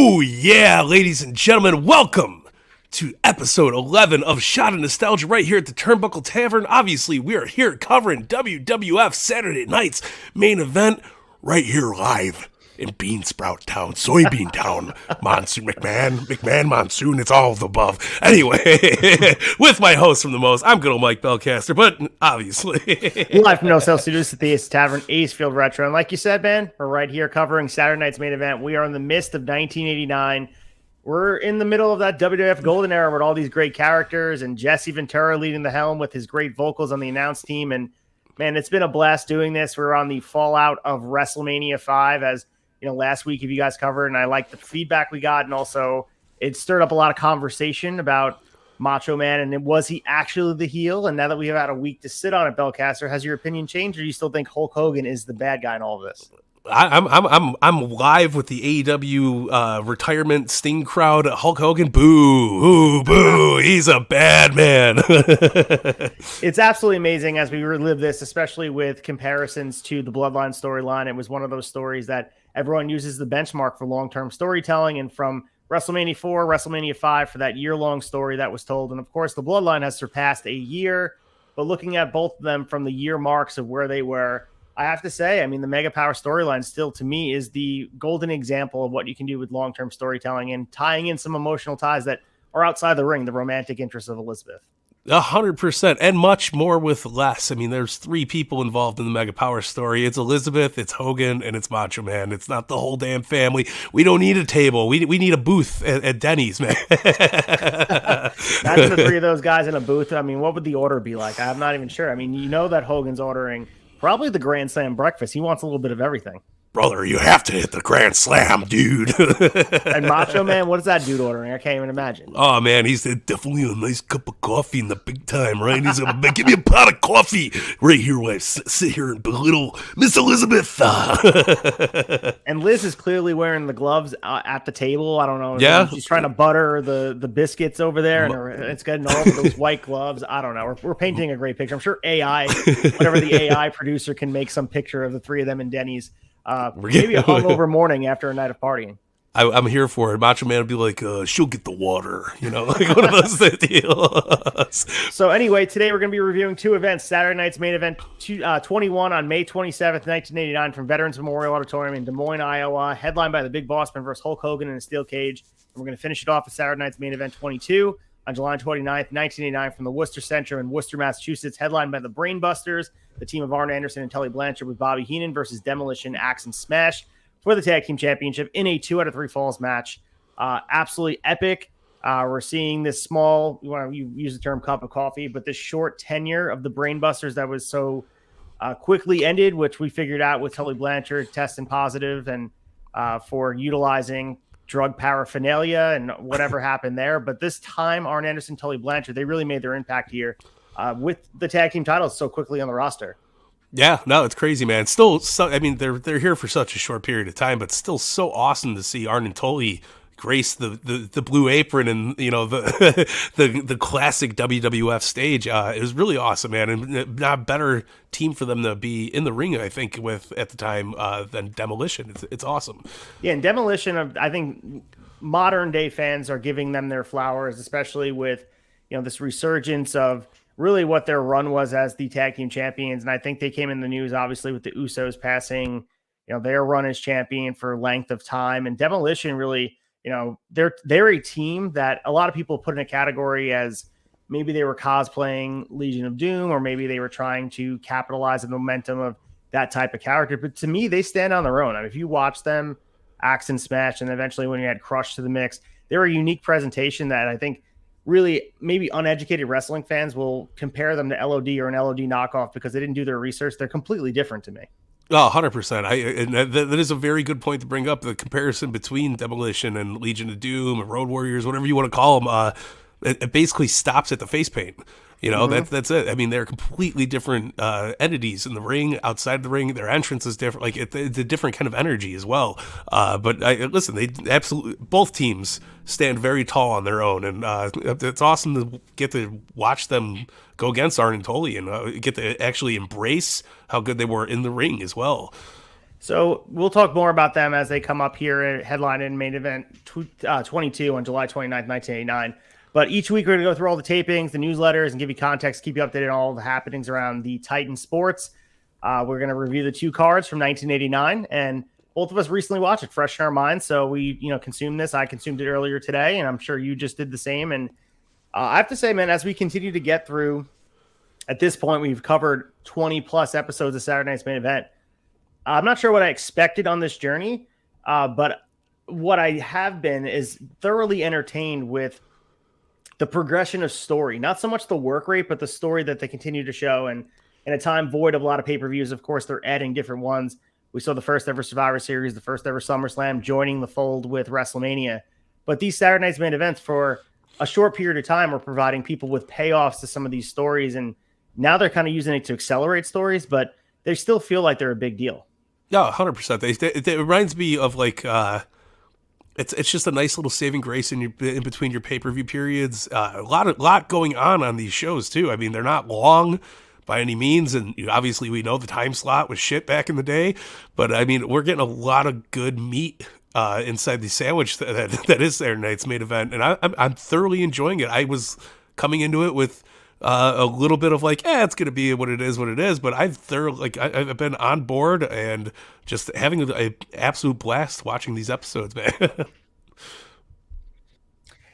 Ooh, yeah, ladies and gentlemen, welcome to episode 11 of Shot of Nostalgia right here at the Turnbuckle Tavern. Obviously, we are here covering WWF Saturday night's main event right here live in Beansprout Town, Soybean Town, Monsoon, McMahon, Monsoon, it's all of the above. Anyway, with my host from the most, I'm good old Mike Belcaster, but obviously. Live from No Sale Studios at the Tavern, ACEFIELD Retro. And like you said, man, we're right here covering Saturday night's main event. We are in the midst of 1989. We're in the middle of that WWF golden era with all these great characters and Jesse Ventura leading the helm with his great vocals on the announce team. And man, it's been a blast doing this. We're on the fallout of WrestleMania 5 as last week, if you guys covered, and I liked the feedback we got, and also it stirred up a lot of conversation about Macho Man, and was he actually the heel? And now that we have had a week to sit on it, Belcaster, has your opinion changed, or do you still think Hulk Hogan is the bad guy in all of this? I'm live with the AEW retirement Sting crowd. Hulk Hogan, boo, he's a bad man. It's absolutely amazing as we relive this, especially with comparisons to the Bloodline storyline. It was one of those stories that everyone uses the benchmark for long-term storytelling, and from WrestleMania 4, WrestleMania 5 for that year-long story that was told. And of course, the Bloodline has surpassed a year, but looking at both of them from the year marks of where they were, I have to say, I mean, the Mega Power storyline still, to me, is the golden example of what you can do with long-term storytelling and tying in some emotional ties that are outside the ring, the romantic interests of Elizabeth. 100%, and much more with less. I mean, there's three people involved in the Mega Power story. It's Elizabeth, it's Hogan, and it's Macho Man. It's not the whole damn family. We don't need a table. We need a booth at Denny's, man. Imagine the three of those guys in a booth. I mean, what would the order be like? I'm not even sure. I mean, you know that Hogan's ordering probably the Grand Slam breakfast. He wants a little bit of everything. Brother, you have to hit the Grand Slam, dude. And Macho Man, what is that dude ordering? I can't even imagine. Oh, man, he's definitely a nice cup of coffee in the big time, right? He's going to give me a pot of coffee right here while I sit here and belittle Miss Elizabeth. And Liz is clearly wearing the gloves at the table. I don't know. Yeah. She's trying to butter the biscuits over there, and it's getting all of those white gloves. I don't know. We're painting a great picture. I'm sure whatever the AI producer can make some picture of the three of them in Denny's. Maybe a hungover morning after a night of partying. I'm here for it. Macho Man would be like, she'll get the water, like one of those deals. So anyway, today we're going to be reviewing two events. Saturday night's main event 21 on May 27th, 1989 from Veterans Memorial Auditorium in Des Moines, Iowa, headlined by the Big Bossman versus Hulk Hogan in a steel cage. And we're going to finish it off with Saturday night's main event 22 on July 29th, 1989 from the Worcester Center in Worcester, Massachusetts, headlined by the Brainbusters, the team of Arn Anderson and Tully Blanchard with Bobby Heenan versus Demolition, Axe, and Smash for the Tag Team Championship in a 2 out of 3 falls match. Absolutely epic. We're seeing this small, you use the term cup of coffee, but this short tenure of the Brainbusters that was so quickly ended, which we figured out with Tully Blanchard testing positive and for utilizing drug paraphernalia and whatever happened there. But this time, Arn Anderson, Tully Blanchard, they really made their impact here with the tag team titles so quickly on the roster. Yeah, no, it's crazy, man. Still, I mean, they're here for such a short period of time, but still so awesome to see Arn and Tully grace the blue apron and the classic WWF stage. It was really awesome, man, and not a better team for them to be in the ring, I think, with at the time than Demolition. It's awesome. Yeah, and Demolition, I think modern day fans are giving them their flowers, especially with this resurgence of really what their run was as the tag team champions. And I think they came in the news, obviously, with the Usos passing, their run as champion for length of time. And Demolition really, they're a team that a lot of people put in a category as maybe they were cosplaying Legion of Doom, or maybe they were trying to capitalize on the momentum of that type of character. But to me, they stand on their own. I mean, if you watch them, Axe and Smash, and eventually when you had Crush to the mix, they're a unique presentation that I think really maybe uneducated wrestling fans will compare them to LOD or an LOD knockoff because they didn't do their research. They're completely different to me. Oh, 100%. That is a very good point to bring up, the comparison between Demolition and Legion of Doom and Road Warriors, whatever you want to call them. It basically stops at the face paint. That's it. I mean, they're completely different entities in the ring, outside the ring. Their entrance is different. Like it's a different kind of energy as well. But listen, they absolutely, both teams stand very tall on their own, and it's awesome to get to watch them go against Arn and Tully and get to actually embrace how good they were in the ring as well. So we'll talk more about them as they come up here at headline and main event 22 on July 29th, 1989. But each week we're going to go through all the tapings, the newsletters, and give you context, keep you updated on all the happenings around the Titan sports. We're going to review the 2 cards from 1989, and both of us recently watched it, fresh in our minds. So we, consumed this. I consumed it earlier today, and I'm sure you just did the same. And I have to say, man, as we continue to get through, at this point, we've covered 20 plus episodes of Saturday Night's Main Event. I'm not sure what I expected on this journey, but what I have been is thoroughly entertained with the progression of story, not so much the work rate, but the story that they continue to show. And in a time void of a lot of pay-per-views, of course, they're adding different ones. We saw the first ever Survivor Series, the first ever SummerSlam joining the fold with WrestleMania. But these Saturday Night's Main Events, for a short period of time, were providing people with payoffs to some of these stories. And now they're kind of using it to accelerate stories, but they still feel like they're a big deal. Yeah, 100%. It reminds me of like it's just a nice little saving grace in between your pay-per-view periods. A lot going on these shows too. I mean, they're not long by any means, and obviously we know the time slot was shit back in the day, but I mean, we're getting a lot of good meat inside the sandwich that is Saturday Night's Main Event, and I'm thoroughly enjoying it. I was coming into it with a little bit of like, it's going to be what it is. But I've been on board and just having an absolute blast watching these episodes, man.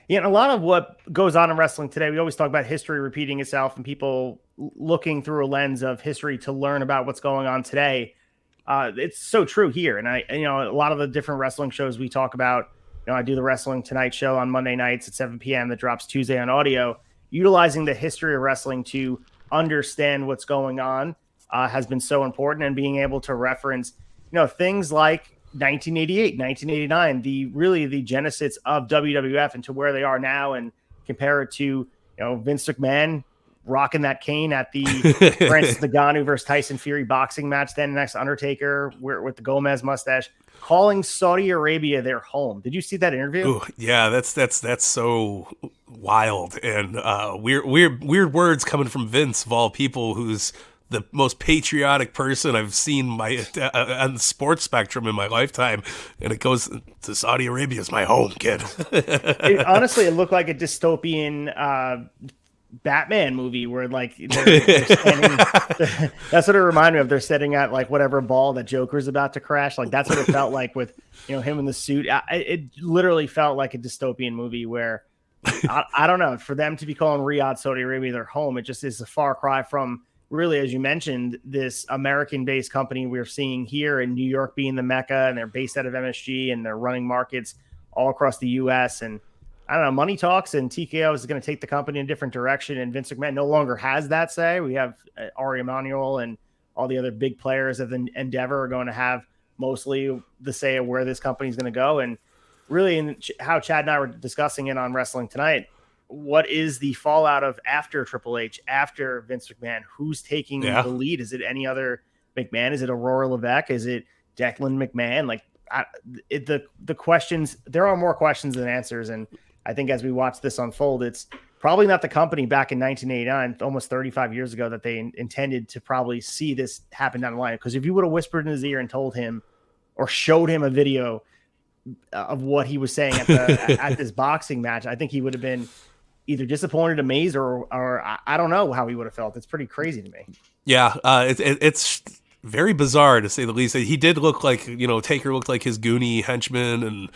Yeah, and a lot of what goes on in wrestling today, we always talk about history repeating itself and people looking through a lens of history to learn about what's going on today. It's so true here. And a lot of the different wrestling shows we talk about, I do the Wrestling Tonight show on Monday nights at 7 p.m. that drops Tuesday on audio. Utilizing the history of wrestling to understand what's going on has been so important, and being able to reference, things like 1988, 1989, the genesis of WWF and to where they are now, and compare it to, Vince McMahon rocking that cane at the Francis Ngannou versus Tyson Fury boxing match, then next Undertaker with the Gomez mustache, calling Saudi Arabia their home. Did you see that interview? Ooh, yeah, that's so wild, and weird words coming from Vince, of all people, who's the most patriotic person I've seen on the sports spectrum in my lifetime, and it goes to Saudi Arabia is my home, kid. Honestly, it looked like a dystopian Batman movie where like they're standing, that's what it reminded me of. They're sitting at like whatever ball that Joker's about to crash. Like that's what it felt like with him in the suit. It literally felt like a dystopian movie where I don't know, for them to be calling Riyadh, Saudi Arabia their home, it just is a far cry from really, as you mentioned, this American-based company we're seeing here in New York being the Mecca, and they're based out of MSG, and they're running markets all across the U.S. And I don't know, money talks, and TKO is going to take the company in a different direction, and Vince McMahon no longer has that say. We have Ari Emanuel and all the other big players of the Endeavor are going to have mostly the say of where this company is going to go. And really, in how Chad and I were discussing it on Wrestling Tonight, what is the fallout of after Triple H, after Vince McMahon? Who's taking the lead? Is it any other McMahon? Is it Aurora Levesque? Is it Declan McMahon? Like the questions, there are more questions than answers. And I think as we watch this unfold, it's probably not the company back in 1989, almost 35 years ago, that they intended to probably see this happen down the line. Because if you would have whispered in his ear and told him or showed him a video of what he was saying at this boxing match, I think he would have been either disappointed, amazed, or I don't know how he would have felt. It's pretty crazy to me. Yeah, it's very bizarre to say the least. He did look like, Taker looked like his Goonie henchman, and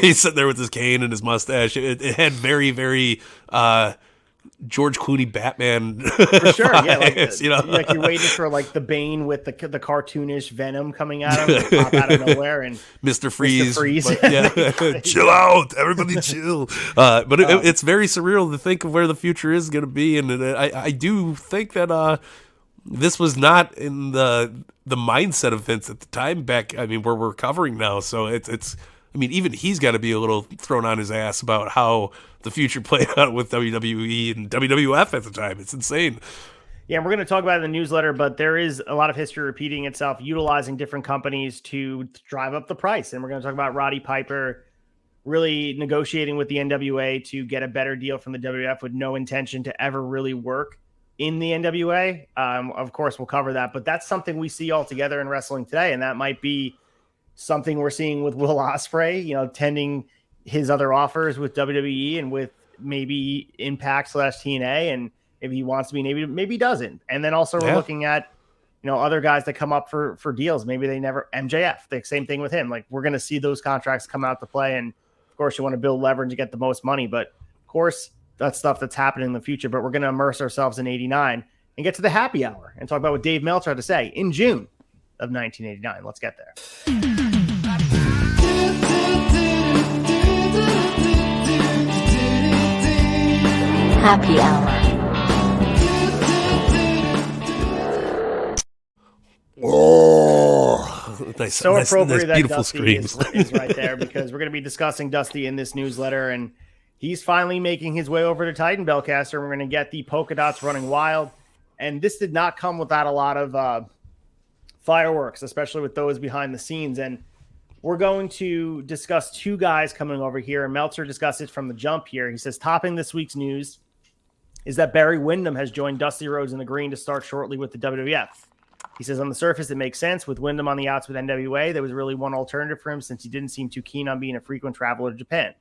he's sitting there with his cane and his mustache. It had very, very George Clooney Batman for sure. vibes, Yeah, like you're waiting for like the Bane with the cartoonish Venom coming at him, like, pop out of nowhere, and Mr. Freeze. But, chill out, everybody, chill. But it's very surreal to think of where the future is going to be, and I do think that this was not in the mindset of Vince at the time back. I mean, where we're covering now, so it's. I mean, even he's got to be a little thrown on his ass about how the future played out with WWE and WWF at the time. It's insane. Yeah, we're going to talk about it in the newsletter, but there is a lot of history repeating itself, utilizing different companies to drive up the price. And we're going to talk about Roddy Piper really negotiating with the NWA to get a better deal from the WWF with no intention to ever really work in the NWA. Of course, we'll cover that, but that's something we see all together in wrestling today, and that might be something we're seeing with Will Ospreay, tending his other offers with WWE and with maybe Impact / TNA, and maybe he wants to be, maybe he doesn't. And then also we're looking at other guys that come up for deals. Maybe they never. MJF, the same thing with him. Like, we're going to see those contracts come out to play, and of course you want to build leverage to get the most money, but of course that's stuff that's happening in the future. But we're going to immerse ourselves in 89 and get to the happy hour and talk about what Dave Meltzer had to say in June of 1989. Let's get there. Happy hour. Oh, nice, so nice, appropriate nice, that beautiful Dusty screams. is right there, because we're going to be discussing Dusty in this newsletter, and he's finally making his way over to Titan Belcaster. We're going to get the polka dots running wild, and this did not come without a lot of fireworks, especially with those behind the scenes. And we're going to discuss two guys coming over here, and Meltzer discussed it from the jump here. He says, topping this week's news is that Barry Windham has joined Dusty Rhodes in the green to start shortly with the WWF. He says, on the surface, it makes sense. With Windham on the outs with NWA, there was really one alternative for him, since he didn't seem too keen on being a frequent traveler to Japan.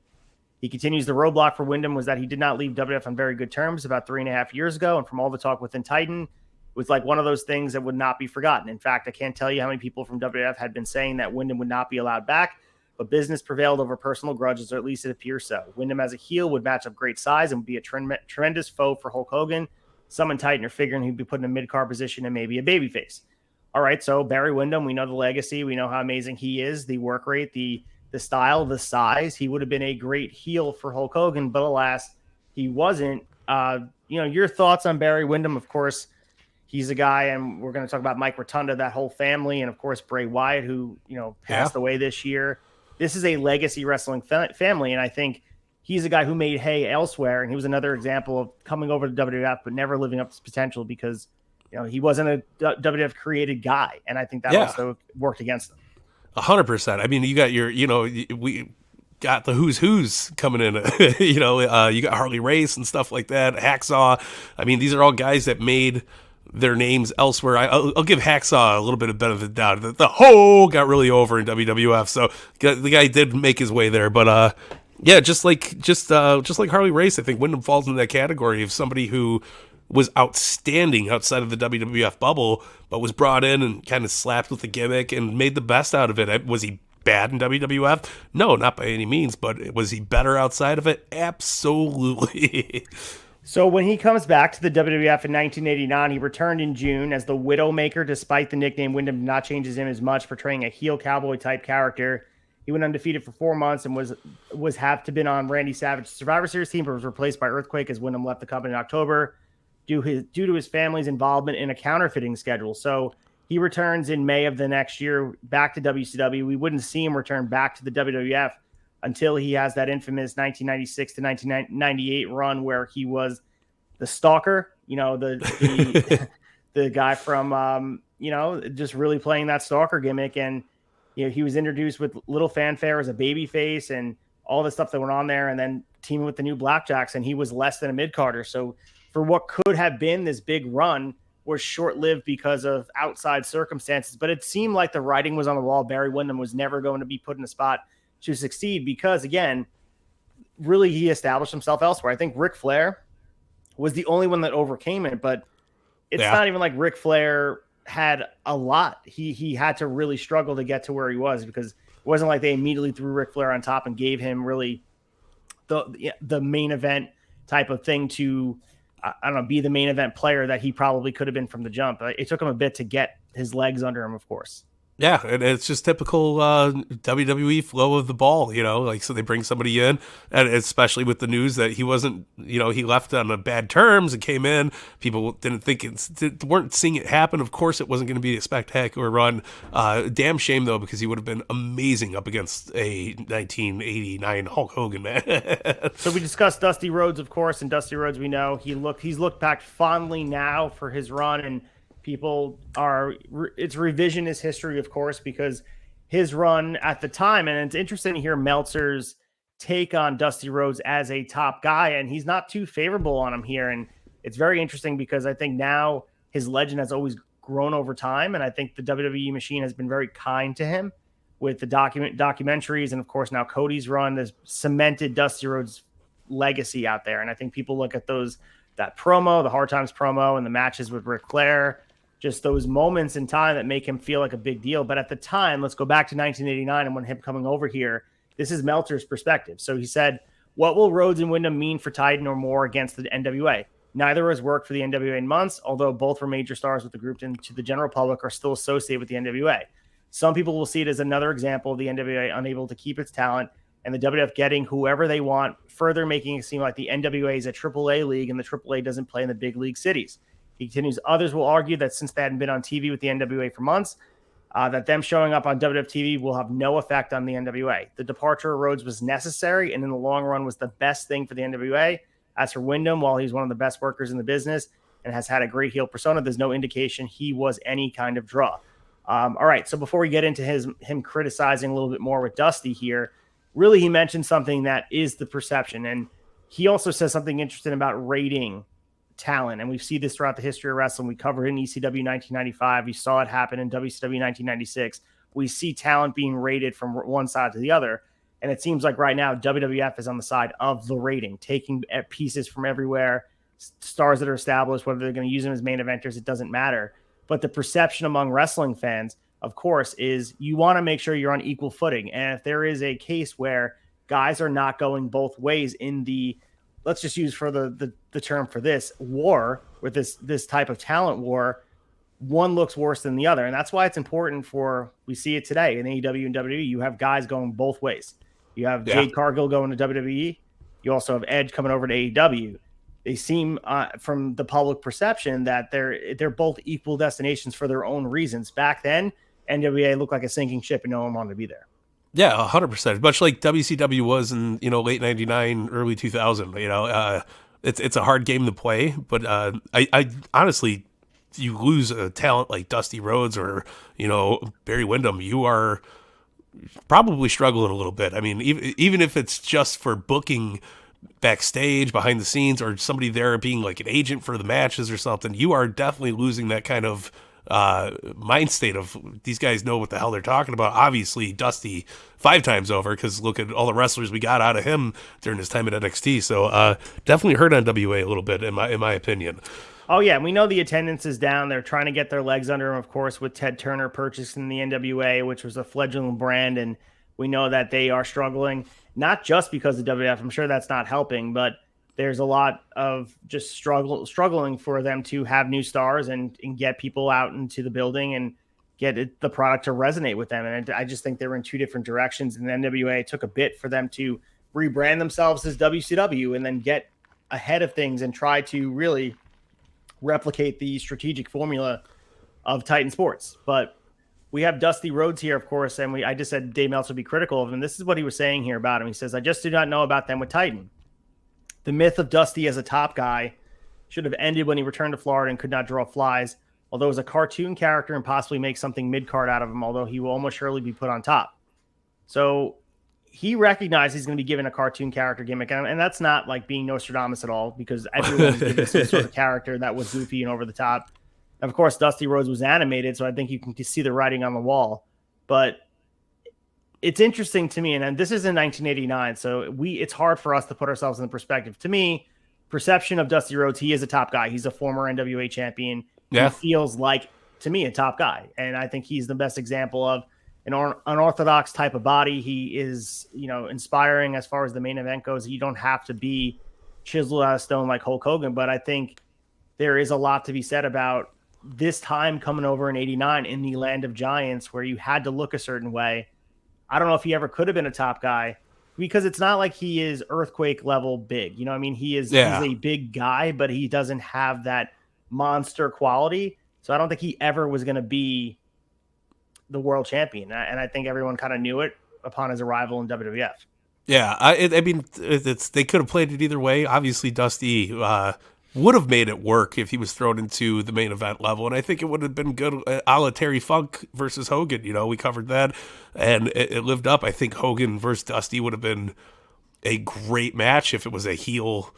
He continues, the roadblock for Windham was that he did not leave WWF on very good terms about 3.5 years ago. And from all the talk within Titan, it was like one of those things that would not be forgotten. In fact, I can't tell you how many people from WWF had been saying that Windham would not be allowed back, but business prevailed over personal grudges, or at least it appears so. Windham as a heel would match up great size and would be a tremendous foe for Hulk Hogan. Some in Titan are figuring he'd be put in a mid-card position and maybe a babyface. All right, so Barry Windham, we know the legacy. We know how amazing he is, the work rate, the style, the size. He would have been a great heel for Hulk Hogan, but alas, he wasn't. Your thoughts on Barry Windham? Of course, he's a guy, and we're going to talk about Mike Rotunda, that whole family, and of course Bray Wyatt, who passed away this year. This is a legacy wrestling family, and I think he's a guy who made hay elsewhere, and he was another example of coming over to WWF but never living up to his potential, because he wasn't a WWF created guy, and I think that also worked against him. 100%. I mean, you got we got the who's coming in. You got Harley Race and stuff like that. Hacksaw. I mean, these are all guys that made their names elsewhere. I'll give Hacksaw a little bit of benefit of the doubt. The Ho got really over in WWF, so the guy did make his way there. But just like Harley Race, I think Windham falls into that category of somebody who was outstanding outside of the WWF bubble, but was brought in and kind of slapped with the gimmick and made the best out of it. Was he bad in WWF? No, not by any means, but was he better outside of it? Absolutely. So when he comes back to the WWF in 1989, he returned in June as the Widowmaker, despite the nickname. Windham did not change his image as much, portraying a heel cowboy type character. He went undefeated for 4 months and was have to been on Randy Savage's Survivor Series team, but was replaced by Earthquake as Windham left the company in October due to his family's involvement in a counterfeiting schedule. So he returns in May of the next year back to WCW. We wouldn't see him return back to the WWF until he has that infamous 1996 to 1998 run where he was the stalker, the guy from, just really playing that stalker gimmick. And, he was introduced with little fanfare as a baby face and all the stuff that went on there, and then teaming with the new Blackjacks, and he was less than a mid-carder. So for what could have been this big run was short-lived because of outside circumstances. But it seemed like the writing was on the wall. Barry Windham was never going to be put in a spot to succeed because, again, really he established himself elsewhere. I think Ric Flair was the only one that overcame it, but it's not even like Ric Flair had a lot. He had to really struggle to get to where he was, because it wasn't like they immediately threw Ric Flair on top and gave him really the main event type of thing to, I don't know, be the main event player that he probably could have been from the jump. It took him a bit to get his legs under him, of course. Yeah, and it's just typical WWE flow of the ball, so they bring somebody in, and especially with the news that he wasn't, he left on bad terms and came in. People weren't seeing it happen. Of course, it wasn't going to be a spectacular run. Damn shame, though, because he would have been amazing up against a 1989 Hulk Hogan, man. So we discussed Dusty Rhodes, of course, and Dusty Rhodes, we know he's looked back fondly now for his run, and it's revisionist history, of course, because his run at the time, and it's interesting to hear Meltzer's take on Dusty Rhodes as a top guy, and he's not too favorable on him here. And it's very interesting because I think now his legend has always grown over time. And I think the WWE machine has been very kind to him with the documentaries. And of course, now Cody's run has cemented Dusty Rhodes' legacy out there. And I think people look at that promo, the Hard Times promo, and the matches with Ric Flair, just those moments in time that make him feel like a big deal. But at the time, let's go back to 1989 and when him coming over here, this is Meltzer's perspective. So he said, what will Rhodes and Wyndham mean for Titan or more against the NWA? Neither has worked for the NWA in months, although both were major stars with the group and to the general public are still associated with the NWA. Some people will see it as another example of the NWA unable to keep its talent and the WWF getting whoever they want, further making it seem like the NWA is a AAA league and the AAA doesn't play in the big league cities. He continues, others will argue that since they hadn't been on TV with the NWA for months, that them showing up on WWF TV will have no effect on the NWA. The departure of Rhodes was necessary and in the long run was the best thing for the NWA. As for Wyndham, while he's one of the best workers in the business and has had a great heel persona, there's no indication he was any kind of draw. All right, so before we get into him criticizing a little bit more with Dusty here, really he mentioned something that is the perception. And he also says something interesting about rating talent. And we see this throughout the history of wrestling. We covered it in ECW 1995. We saw it happen in WCW 1996. We see talent being rated from one side to the other. And it seems like right now WWF is on the side of the rating, taking pieces from everywhere, stars that are established, whether they're going to use them as main eventers, it doesn't matter. But the perception among wrestling fans, of course, is you want to make sure you're on equal footing. And if there is a case where guys are not going both ways in the, let's just use for the term for this, war, with this type of talent war, one looks worse than the other. And that's why it's important we see it today in AEW and WWE, you have guys going both ways. You have Jade Cargill going to WWE. You also have Edge coming over to AEW. They seem, from the public perception, that they're both equal destinations for their own reasons. Back then, NWA looked like a sinking ship and no one wanted to be there. Yeah, 100%. Much like WCW was in late '99, early 2000. It's a hard game to play, but I honestly, you lose a talent like Dusty Rhodes or Barry Windham, you are probably struggling a little bit. I mean, even if it's just for booking backstage, behind the scenes, or somebody there being like an agent for the matches or something, you are definitely losing that kind of mind state of these guys know what the hell they're talking about. Obviously, Dusty 5 times over, because look at all the wrestlers we got out of him during his time at NXT. So definitely hurt on WA a little bit, in my opinion. Oh, yeah. We know the attendance is down. They're trying to get their legs under them, of course, with Ted Turner purchasing the NWA, which was a fledgling brand. And we know that they are struggling, not just because of WWF. I'm sure that's not helping, but there's a lot of just struggling for them to have new stars and get people out into the building and get the product to resonate with them. And I just think they were in two different directions. And the NWA took a bit for them to rebrand themselves as WCW and then get ahead of things and try to really replicate the strategic formula of Titan Sports. But we have Dusty Rhodes here, of course, and I just said Dave Meltzer would be critical of him. This is what he was saying here about him. He says, I just do not know about them with Titan. The myth of Dusty as a top guy should have ended when he returned to Florida and could not draw flies, although as a cartoon character, and possibly make something mid-card out of him, although he will almost surely be put on top. So he recognized he's going to be given a cartoon character gimmick, and that's not like being Nostradamus at all, because everyone's given some sort of character that was goofy and over the top. Of course, Dusty Rhodes was animated, so I think you can see the writing on the wall. But it's interesting to me, and this is in 1989, so it's hard for us to put ourselves in the perspective. To me, perception of Dusty Rhodes, he is a top guy. He's a former NWA champion. Yeah. He feels like, to me, a top guy, and I think he's the best example of an unorthodox type of body. He is, inspiring as far as the main event goes. You don't have to be chiseled out of stone like Hulk Hogan, but I think there is a lot to be said about this time coming over in 89 in the land of giants where you had to look a certain way. I don't know if he ever could have been a top guy, because it's not like he is earthquake level big. He's a big guy, but he doesn't have that monster quality. So I don't think he ever was going to be the world champion. And I think everyone kind of knew it upon his arrival in WWF. Yeah. They could have played it either way. Obviously, Dusty would have made it work if he was thrown into the main event level. And I think it would have been good a la Terry Funk versus Hogan. We covered that and it lived up. I think Hogan versus Dusty would have been a great match if it was a heel,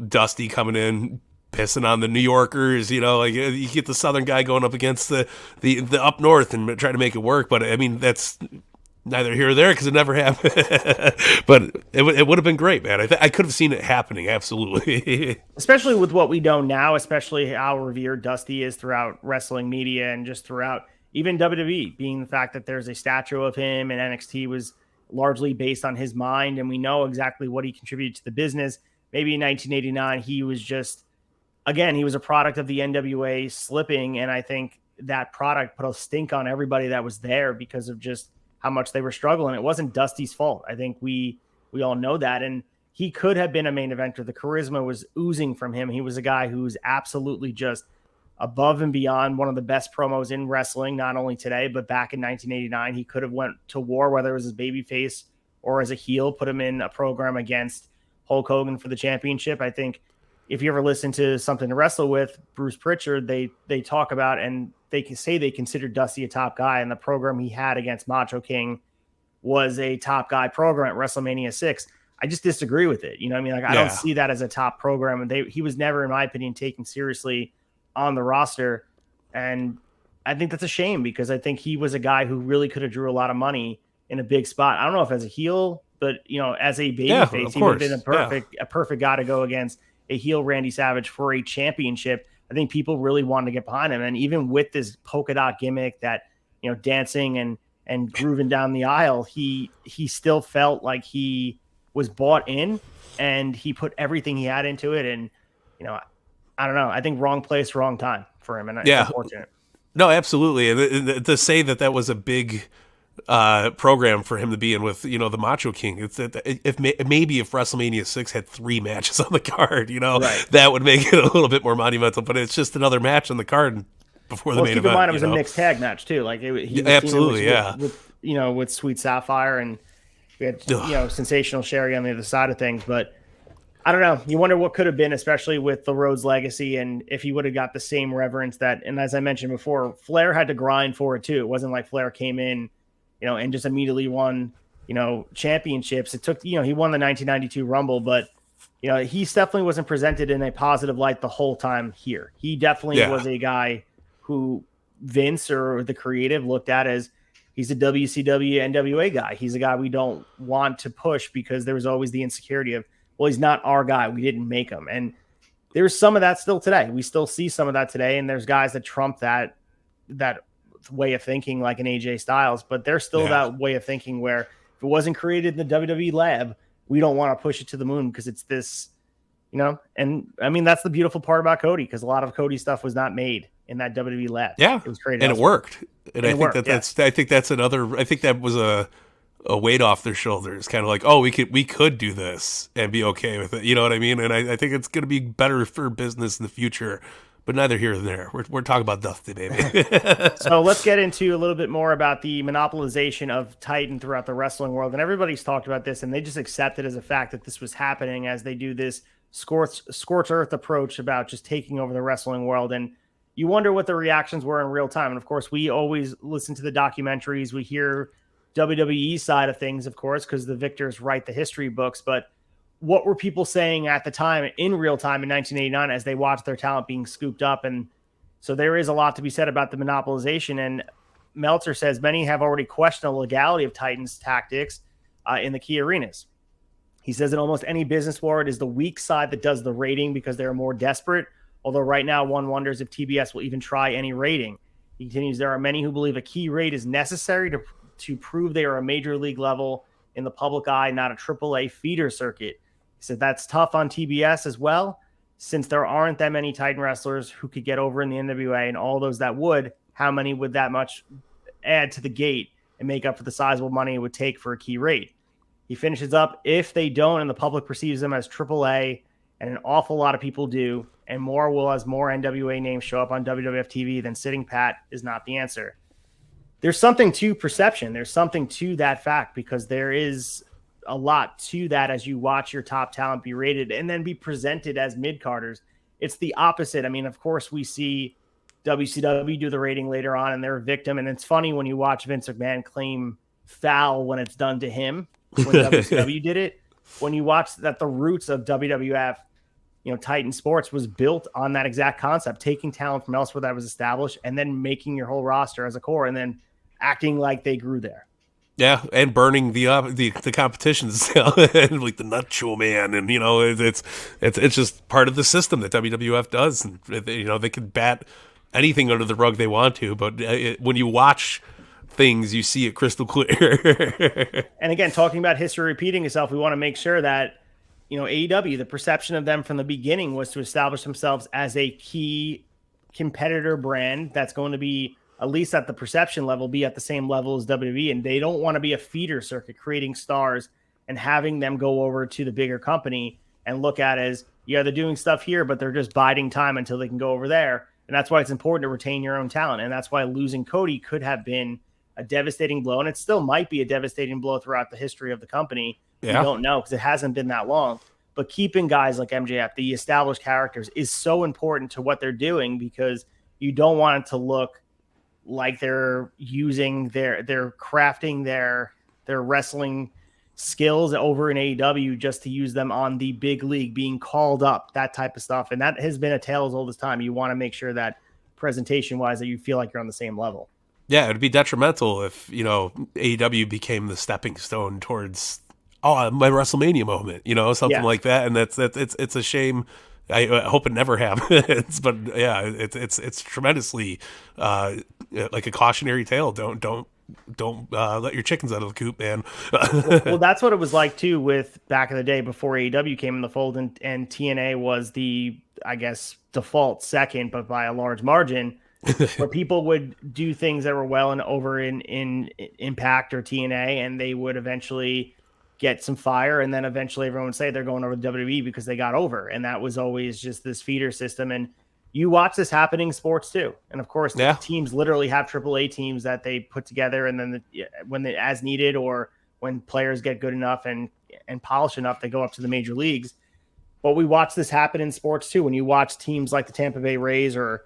Dusty coming in, pissing on the New Yorkers, like you get the Southern guy going up against the up north and try to make it work. But I mean, that's neither here or there because it never happened. But it would have been great, man. I could have seen it happening, absolutely. Especially with what we know now, especially how revered Dusty is throughout wrestling media and just throughout even WWE, being the fact that there's a statue of him and NXT was largely based on his mind. And we know exactly what he contributed to the business. Maybe in 1989, he was just, again, he was a product of the NWA slipping. And I think that product put a stink on everybody that was there because of just how much they were struggling. It wasn't Dusty's fault. I think we all know that. And he could have been a main eventer. The charisma was oozing from him. He was a guy who's absolutely just above and beyond one of the best promos in wrestling, not only today, but back in 1989. He could have went to war, whether it was as babyface or as a heel, put him in a program against Hulk Hogan for the championship. I think if you ever listen to Something to Wrestle With, Bruce Pritchard, they talk about and they can say they consider Dusty a top guy, and the program he had against Macho King was a top guy program at WrestleMania 6. I just disagree with it. I mean, like I don't see that as a top program, and he was never, in my opinion, taken seriously on the roster. And I think that's a shame because I think he was a guy who really could have drew a lot of money in a big spot. I don't know if as a heel, but as a babyface, he would have been a perfect guy to go against a heel Randy Savage for a championship. I think people really wanted to get behind him. And even with this polka dot gimmick that, dancing and grooving down the aisle, he still felt like he was bought in and he put everything he had into it. And, I don't know. I think wrong place, wrong time for him. And it's unfortunate. No, absolutely. And to say that was a big program for him to be in with, the Macho King. It's if WrestleMania 6 had 3 matches on the card, right, that would make it a little bit more monumental. But it's just another match on the card before the main event. Keep in mind, it was a mixed tag match too. Like absolutely, with Sweet Sapphire, and we had Sensational Sherry on the other side of things, but. I don't know. You wonder what could have been, especially with the Rhodes legacy, and if he would have got the same reverence that, and as I mentioned before, Flair had to grind for it too. It wasn't like Flair came in, and just immediately won, championships. It took, he won the 1992 Rumble, but, he definitely wasn't presented in a positive light the whole time here. He definitely was a guy who Vince or the creative looked at as he's a WCW NWA guy. He's a guy we don't want to push because there was always the insecurity of, well, he's not our guy. We didn't make him. And there's some of that still today. We still see some of that today. And there's guys that trump that way of thinking, like an AJ Styles, but there's still that way of thinking where if it wasn't created in the WWE lab, we don't want to push it to the moon because it's this, and I mean, that's the beautiful part about Cody, because a lot of Cody stuff was not made in that WWE lab. Yeah. It was created. And it worked. And I think that was a weight off their shoulders, kind of like, oh, we could do this and be okay with it. You know what I mean? And I think it's going to be better for business in the future, but neither here nor there. We're talking about Dusty, baby. So let's get into a little bit more about the monopolization of Titan throughout the wrestling world. And everybody's talked about this, and they just accept it as a fact that this was happening as they do this scorch earth approach about just taking over the wrestling world. And you wonder what the reactions were in real time. And of course, we always listen to the documentaries. We hear WWE side of things, of course, because the victors write the history books. But what were people saying at the time in real time in 1989 as they watched their talent being scooped up? And so there is a lot to be said about the monopolization. And Meltzer says many have already questioned the legality of Titan's tactics in the key arenas. He says in almost any business war, it is the weak side that does the rating because they're more desperate. Although right now one wonders if TBS will even try any rating. He continues, there are many who believe a key rate is necessary to prove they are a major league level in the public eye, not a AAA feeder circuit. He said that's tough on TBS as well, since there aren't that many Titan wrestlers who could get over in the NWA, and all those that would, how many would that much add to the gate and make up for the sizable money it would take for a key rate? He finishes up, if they don't and the public perceives them as AAA, and an awful lot of people do, and more will as more NWA names show up on WWF TV, then sitting pat is not the answer. There's something to perception. There's something to that fact, because there is a lot to that as you watch your top talent be rated and then be presented as mid-carders. It's the opposite. I mean, of course, we see WCW do the rating later on and they're a victim. And it's funny when you watch Vince McMahon claim foul when it's done to him, when WCW did it. When you watch that, the roots of WWF Titan Sports was built on that exact concept, taking talent from elsewhere that was established and then making your whole roster as a core and then acting like they grew there. Yeah, and burning the competitions, and like the Nutshell Man, and it's just part of the system that WWF does, and they can bat anything under the rug they want to, but when you watch things, you see it crystal clear. And again, talking about history repeating itself, we want to make sure that AEW, the perception of them from the beginning was to establish themselves as a key competitor brand that's going to be, at least at the perception level, be at the same level as WWE. And they don't want to be a feeder circuit, creating stars and having them go over to the bigger company and look at it as, they're doing stuff here, but they're just biding time until they can go over there. And that's why it's important to retain your own talent. And that's why losing Cody could have been a devastating blow. And it still might be a devastating blow throughout the history of the company. Yeah. We don't know because it hasn't been that long. But keeping guys like MJF, the established characters, is so important to what they're doing, because you don't want it to look like they're using they're crafting their wrestling skills over in AEW just to use them on the big league, being called up, that type of stuff. And that has been a tale as old as time. You want to make sure that presentation wise that you feel like you're on the same level. Yeah, it'd be detrimental if AEW became the stepping stone towards my WrestleMania moment, something like that. And it's a shame. I hope it never happens, but yeah, it's tremendously like a cautionary tale. Don't let your chickens out of the coop, man. well, that's what it was like too with back in the day before AEW came in the fold, and TNA was the, I guess, default second, but by a large margin, where people would do things that were well and over in Impact or TNA, and they would eventually get some fire, and then eventually everyone would say they're going over to WWE because they got over. And that was always just this feeder system. And you watch this happening in sports too. And of course, the teams literally have AAA teams that they put together, and then when they, as needed, or when players get good enough and polished enough, they go up to the major leagues. But we watch this happen in sports too. When you watch teams like the Tampa Bay Rays, or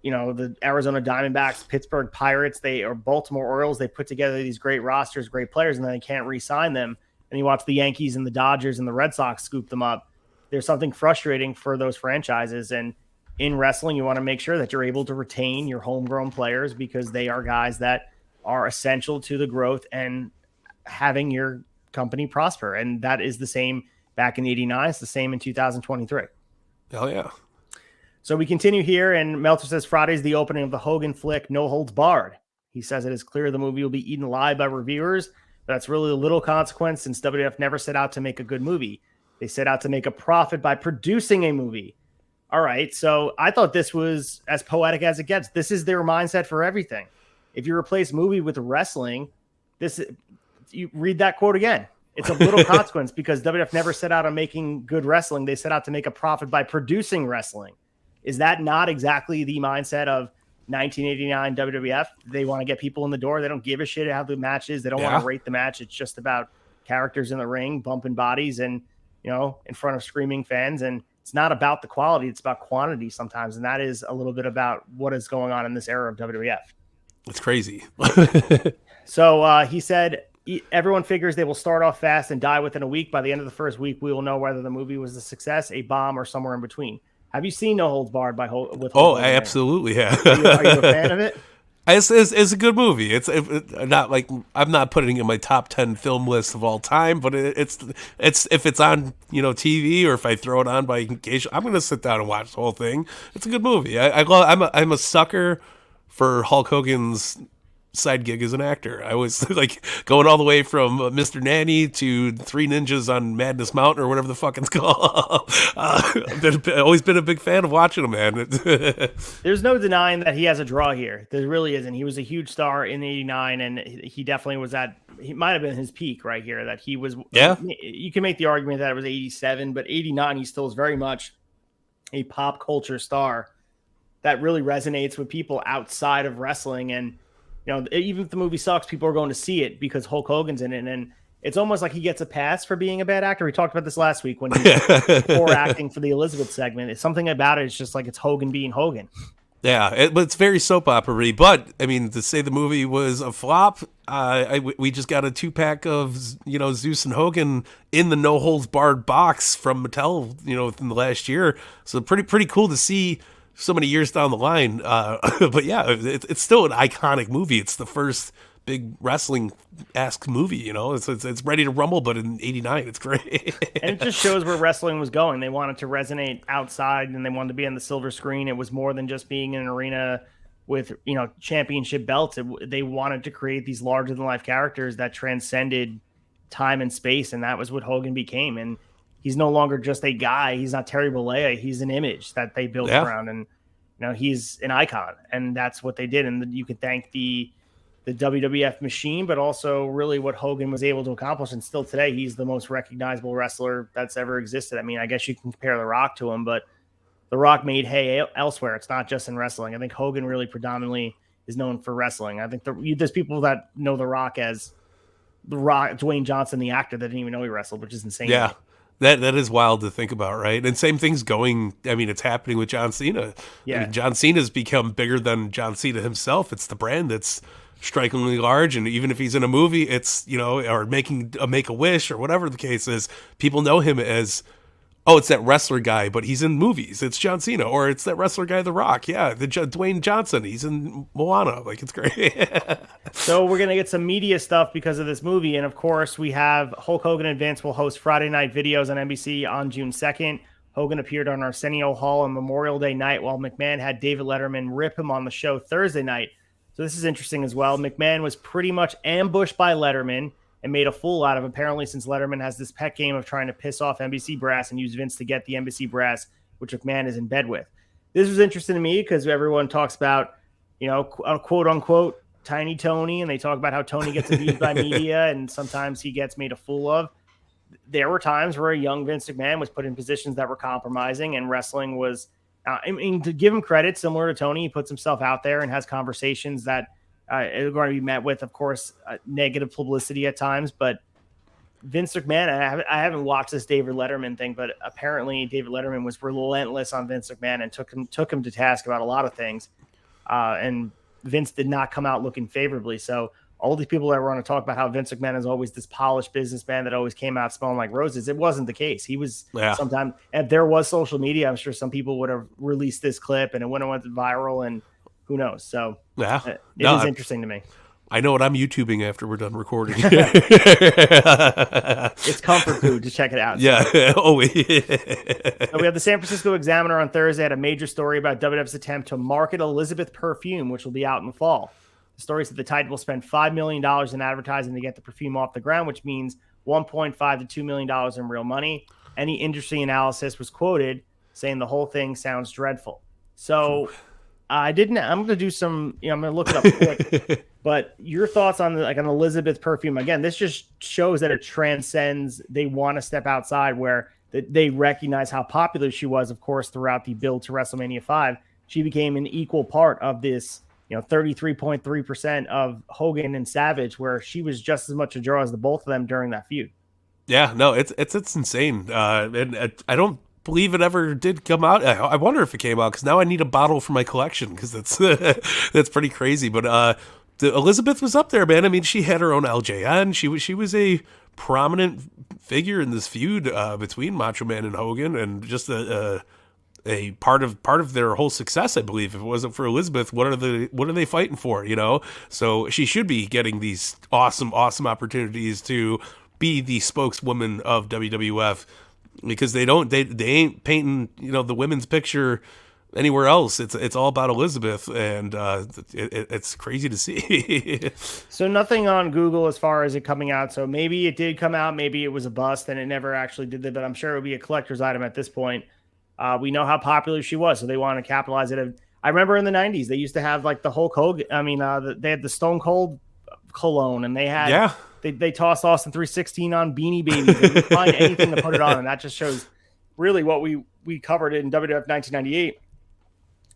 the Arizona Diamondbacks, Pittsburgh Pirates, or Baltimore Orioles, they put together these great rosters, great players, and then they can't re-sign them. And you watch the Yankees and the Dodgers and the Red Sox scoop them up. There's something frustrating for those franchises. And in wrestling, you want to make sure that you're able to retain your homegrown players, because they are guys that are essential to the growth and having your company prosper. And that is the same back in '89. It's the same in 2023. Hell yeah. So we continue here, and Meltzer says Friday's the opening of the Hogan flick, No Holds Barred. He says it is clear the movie will be eaten alive by reviewers. That's really a little consequence, since WWF never set out to make a good movie. They set out to make a profit by producing a movie. All right, so I thought this was as poetic as it gets. This is their mindset for everything. If you replace movie with wrestling, you read that quote again. It's a little consequence, because WWF never set out on making good wrestling. They set out to make a profit by producing wrestling. Is that not exactly the mindset of 1989 WWF? They want to get people in the door. They don't give a shit how the match is. They don't want to rate the match. It's just about characters in the ring, bumping bodies, and in front of screaming fans. And it's not about the quality, it's about quantity sometimes. And that is a little bit about what is going on in this era of WWF. It's crazy. So he said everyone figures they will start off fast and die within a week. By the end of the first week, we will know whether the movie was a success, a bomb, or somewhere in between. Have you seen No Holds Barred with Hulk Hogan? I absolutely have. Are you a fan of it? It's a good movie. It's not like, I'm not putting it in my top 10 film list of all time, but it's if it's on TV, or if I throw it on by occasion, I'm gonna sit down and watch the whole thing. It's a good movie. I'm a sucker for Hulk Hogan's side gig as an actor. I was like going all the way from Mr. Nanny to Three Ninjas on Madness Mountain, or whatever the fuck it's called. I've always been a big fan of watching him, man. There's no denying that he has a draw here. There really isn't. He was a huge star in '89, and he definitely was he might have been his peak right here. That he was. Yeah. You can make the argument that it was '87, but '89 he still is very much a pop culture star that really resonates with people outside of wrestling. And even if the movie sucks, people are going to see it because Hulk Hogan's in it. And it's almost like he gets a pass for being a bad actor. We talked about this last week when he was poor acting for the Elizabeth segment. It's something about it. It's just like it's Hogan being Hogan. Yeah, but it's very soap opera-y. But I mean, to say the movie was a flop, we just got a 2-pack of Zeus and Hogan in the no holds barred box from Mattel, within the last year. So pretty cool to see so many years down the line. But yeah, it's still an iconic movie. It's the first big wrestling-esque movie. It's ready to rumble, but in '89, it's great. And it just shows where wrestling was going. They wanted to resonate outside, and they wanted to be on the silver screen. It was more than just being in an arena with championship belts. They wanted to create these larger than life characters that transcended time and space, and that was what Hogan became. And he's no longer just a guy. He's not Terry Bollea. He's an image that they built around, and he's an icon, and that's what they did. And you could thank the WWF machine, but also really what Hogan was able to accomplish. And still today, he's the most recognizable wrestler that's ever existed. I mean, I guess you can compare The Rock to him, but The Rock made hay elsewhere. It's not just in wrestling. I think Hogan really predominantly is known for wrestling. I think there's people that know The Rock as The Rock, Dwayne Johnson, the actor, that didn't even know he wrestled, which is insane. Yeah. That is wild to think about, right? And same thing's going. I mean, it's happening with John Cena. Yeah. I mean, John Cena's become bigger than John Cena himself. It's the brand that's strikingly large, and even if he's in a movie, it's or making a Make-A-Wish or whatever the case is, people know him as, oh, it's that wrestler guy, but he's in movies. It's John Cena, or it's that wrestler guy, The Rock. Yeah, Dwayne Johnson. He's in Moana. Like, it's great. So we're gonna get some media stuff because of this movie, and of course we have Hulk Hogan and Vince will host Friday night videos on NBC on June 2nd. Hogan appeared on Arsenio Hall on Memorial Day night, while McMahon had David Letterman rip him on the show Thursday night. So this is interesting as well. McMahon was pretty much ambushed by Letterman and made a fool out of him, apparently, since Letterman has this pet game of trying to piss off NBC brass and use Vince to get the NBC brass, which McMahon is in bed with. This was interesting to me because everyone talks about, quote unquote, Tiny Tony, and they talk about how Tony gets abused by media and sometimes he gets made a fool of. There were times where a young Vince McMahon was put in positions that were compromising, and wrestling was, I mean, to give him credit, similar to Tony, he puts himself out there and has conversations that are going to be met with, of course, negative publicity at times. But Vince McMahon, I haven't watched this David Letterman thing, but apparently David Letterman was relentless on Vince McMahon and took him to task about a lot of things. And Vince did not come out looking favorably. So all these people that were on to talk about how Vince McMahon is always this polished businessman that always came out smelling like roses, it wasn't the case. He was sometimes, and there was social media, I'm sure some people would have released this clip and it would have went viral, and who knows. So it is interesting to me. I know what I'm YouTubing after we're done recording. It's comfort food. Just check it out. Yeah. So we have the San Francisco Examiner on Thursday had a major story about WWF's attempt to market Elizabeth perfume, which will be out in the fall. The story said the Titan will spend $5 million in advertising to get the perfume off the ground, which means $1.5 to $2 million in real money. Any industry analysis was quoted saying the whole thing sounds dreadful. So I'm going to do some, I'm going to look it up quick. But your thoughts on an Elizabeth perfume? Again, this just shows that it transcends. They want to step outside where they recognize how popular she was, of course, throughout the build to WrestleMania 5. She became an equal part of this, 33.3% of Hogan and Savage, where she was just as much a draw as the both of them during that feud. Yeah, no, it's insane. And I don't believe it ever did come out. I wonder if it came out, because now I need a bottle for my collection, because that's pretty crazy. But Elizabeth was up there, man. I mean, she had her own LJN. She was a prominent figure in this feud between Macho Man and Hogan, and just a part of their whole success, I believe. If it wasn't for Elizabeth, what are they fighting for? So she should be getting these awesome opportunities to be the spokeswoman of WWF, because they ain't painting the women's picture anywhere else. It's all about Elizabeth, and it's crazy to see. So nothing on Google as far as it coming out. So maybe it did come out, maybe it was a bust and it never actually did that, but I'm sure it would be a collector's item at this point. We know how popular she was, so they want to capitalize it. I remember in the 90s, they used to have like the Hulk Hogan. I mean, they had the Stone Cold cologne, and they had they tossed Austin 316 on Beanie Babies. They would find anything to put it on, and that just shows really what we covered in WWF 1998.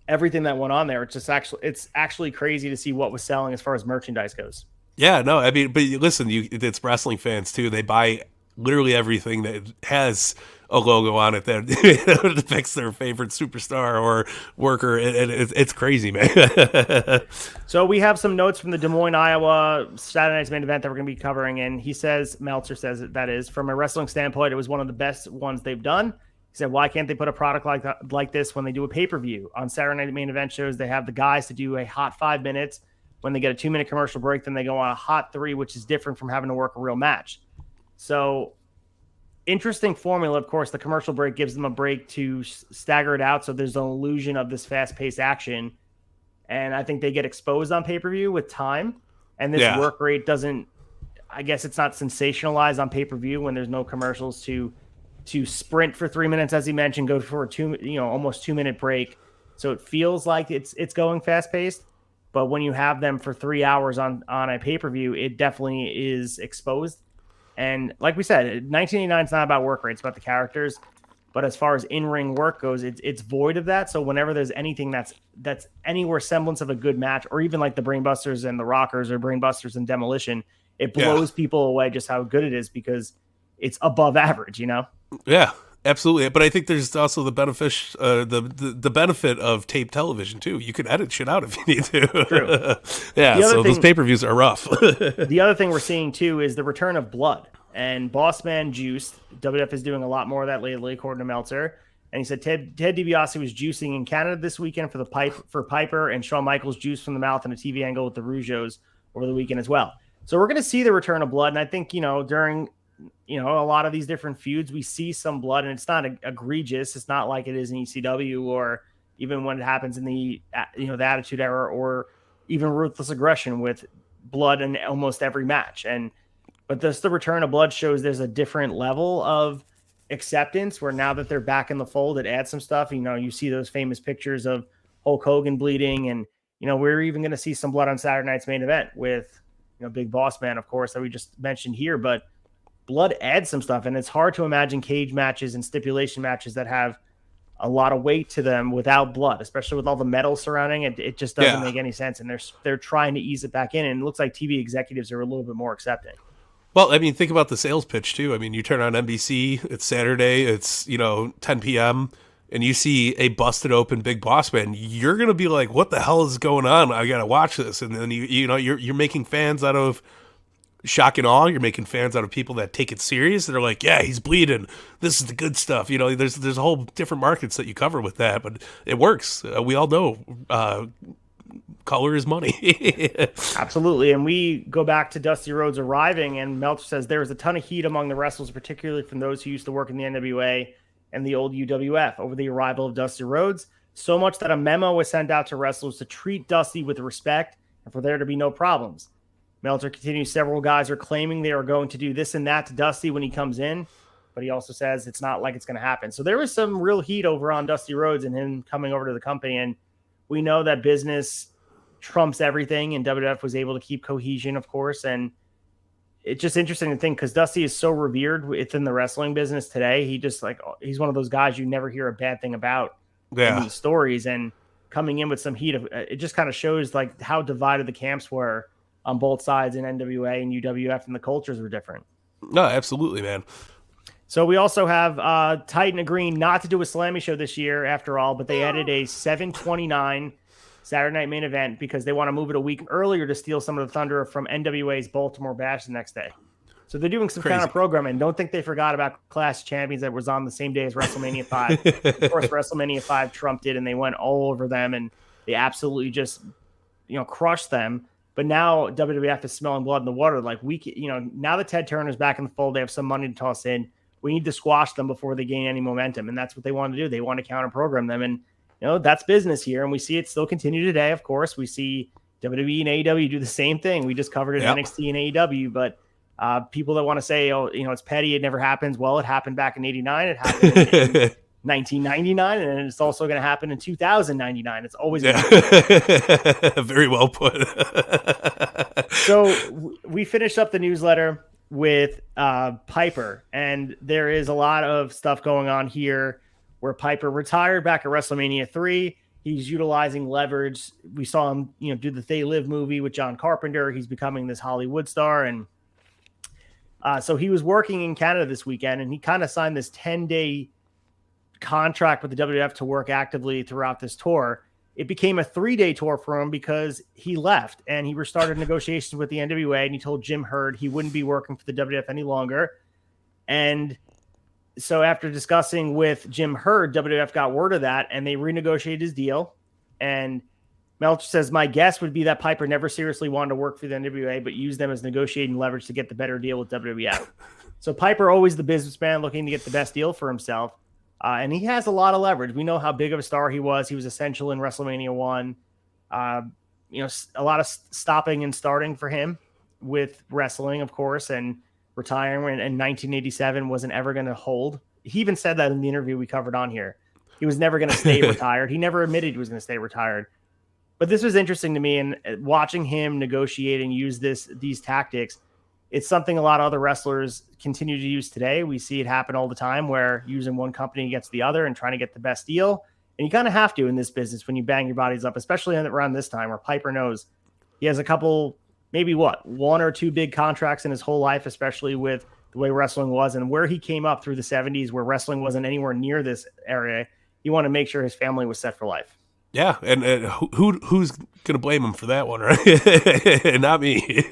Everything that went on there. It's actually crazy to see what was selling as far as merchandise goes. Yeah, no, I mean, but listen, it's wrestling fans too. They buy literally everything that has a logo on it that depicts their favorite superstar or worker. It's crazy, man. So we have some notes from the Des Moines, Iowa Saturday Night's Main Event that we're going to be covering. And he says, Meltzer says that is, from a wrestling standpoint, it was one of the best ones they've done. He said, why can't they put a product like this when they do a pay-per-view? On Saturday Night Main Event shows, they have the guys to do a hot 5 minutes. When they get a 2-minute commercial break, then they go on a hot 3, which is different from having to work a real match. So interesting formula. Of course, the commercial break gives them a break to stagger it out. So there's an illusion of this fast-paced action. And I think they get exposed on pay-per-view with time. And this work rate doesn't, I guess it's not sensationalized on pay-per-view when there's no commercials to sprint for 3 minutes, as he mentioned, go for a almost 2-minute break. So it feels like it's going fast-paced. But when you have them for 3 hours on a pay-per-view, it definitely is exposed. And like we said, 1989 is not about work rate, it's about the characters. But as far as in-ring work goes, it's void of that. So whenever there's anything that's anywhere semblance of a good match, or even like the Brainbusters and the Rockers or Brainbusters and Demolition, it blows people away just how good it is because it's above average, you know? Yeah. Absolutely, but I think there's also the benefit of tape television too. You can edit shit out if you need to. True. Yeah, so those pay-per-views are rough. The other thing we're seeing too is the return of blood and Bossman juiced. WWF is doing a lot more of that lately, according to Meltzer. And he said Ted DiBiase was juicing in Canada this weekend for Piper, and Shawn Michaels juiced from the mouth in a TV angle with the Rougeos over the weekend as well. So we're going to see the return of blood, and I think during a lot of these different feuds, we see some blood, and it's not egregious. It's not like it is in ECW or even when it happens in the the Attitude Era or even Ruthless Aggression with blood in almost every match. But the return of blood shows there's a different level of acceptance where now that they're back in the fold, it adds some stuff. You see those famous pictures of Hulk Hogan bleeding, and we're even going to see some blood on Saturday Night's Main Event with Big Boss Man, of course, that we just mentioned here, but blood adds some stuff, and it's hard to imagine cage matches and stipulation matches that have a lot of weight to them without blood, especially with all the metal surrounding it. It just doesn't make any sense, and they're trying to ease it back in, and it looks like TV executives are a little bit more accepting. Well, I mean, think about the sales pitch too. I mean, you turn on NBC, it's Saturday, it's 10 p.m., and you see a busted open Big Boss Man, you're gonna be like, "What the hell is going on? I gotta watch this." And then you're making fans out of shock and awe. You're making fans out of people that take it serious. They're like, yeah, he's bleeding. This is the good stuff. There's a whole different markets that you cover with that, but it works. We all know color is money. Absolutely. And we go back to Dusty Rhodes arriving, and Meltzer says there was a ton of heat among the wrestlers, particularly from those who used to work in the NWA and the old UWF over the arrival of Dusty Rhodes. So much that a memo was sent out to wrestlers to treat Dusty with respect and for there to be no problems. Meltzer continues, several guys are claiming they are going to do this and that to Dusty when he comes in, but he also says it's not like it's going to happen. So there was some real heat over on Dusty Rhodes and him coming over to the company, and we know that business trumps everything, and WWF was able to keep cohesion, of course, and it's just interesting to think because Dusty is so revered within the wrestling business today. He's one of those guys you never hear a bad thing about in these stories, and coming in with some heat, it just kind of shows like how divided the camps were on both sides in NWA and UWF, and the cultures were different. No, absolutely, man. So we also have Titan agreeing not to do a Slammy show this year after all, but they added a 7/29 Saturday Night Main Event because they want to move it a week earlier to steal some of the thunder from NWA's Baltimore Bash the next day. So they're doing some counter programming. Don't think they forgot about Clash of Champions that was on the same day as WrestleMania 5. Of course, WrestleMania 5 trumped it, and they went all over them, and they absolutely just crushed them. But now WWF is smelling blood in the water. Like now that Ted Turner's back in the fold, they have some money to toss in. We need to squash them before they gain any momentum, and that's what they want to do. They want to counter program them, and that's business here, and we see it still continue today. Of course, we see WWE and AEW do the same thing. We just covered it in NXT and AEW, but people that want to say, it's petty, it never happens. Well, it happened back in '89. It happened in 1999, and it's also going to happen in 2099. It's always very well put. So we finished up the newsletter with Piper, and there is a lot of stuff going on here where Piper retired back at WrestleMania 3. He's utilizing leverage. We saw him, do the They Live movie with John Carpenter. He's becoming this Hollywood star, and So he was working in Canada this weekend, and he kind of signed this 10-day contract with the WWF to work actively throughout this tour. It became a 3-day tour for him because he left, and he restarted negotiations with the NWA, and he told Jim Herd he wouldn't be working for the WWF any longer. And so after discussing with Jim Herd, WWF got word of that, and they renegotiated his deal. And Meltzer says, my guess would be that Piper never seriously wanted to work for the NWA, but used them as negotiating leverage to get the better deal with WWF. So Piper, always the businessman looking to get the best deal for himself. And he has a lot of leverage. We know how big of a star he was. He was essential in WrestleMania 1. A lot of stopping and starting for him with wrestling, of course, and retirement in 1987 wasn't ever going to hold. He even said that in the interview we covered on here. He was never going to stay retired. He never admitted he was going to stay retired. But this was interesting to me, and watching him negotiate and use these tactics, it's something a lot of other wrestlers continue to use today. We see it happen all the time where using one company against the other and trying to get the best deal. And you kind of have to in this business when you bang your bodies up, especially around this time where Piper knows he has a couple, maybe one or two big contracts in his whole life, especially with the way wrestling was and where he came up through the 70s where wrestling wasn't anywhere near this area. He wanted to make sure his family was set for life. Yeah, and who's going to blame him for that one, right? Not me.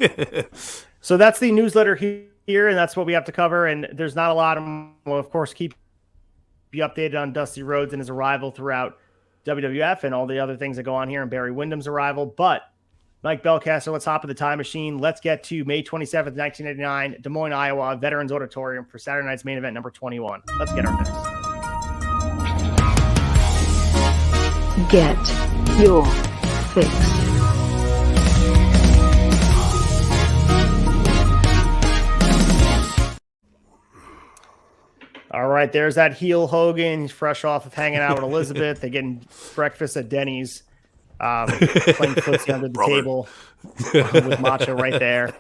So that's the newsletter here, and that's what we have to cover. And there's not a lot of, well, of course, keep you updated on Dusty Rhodes and his arrival throughout WWF and all the other things that go on here, and Barry Windham's arrival. But Mike Belcaster, let's hop in the time machine. Let's get to May 27th, 1989, Des Moines, Iowa, Veterans Auditorium for Saturday night's main event number 21. Let's get our fix. Get your fix. All right, there's that heel Hogan. He's fresh off of hanging out with Elizabeth. They're getting breakfast at Denny's, playing footsie under the table with Macho right there.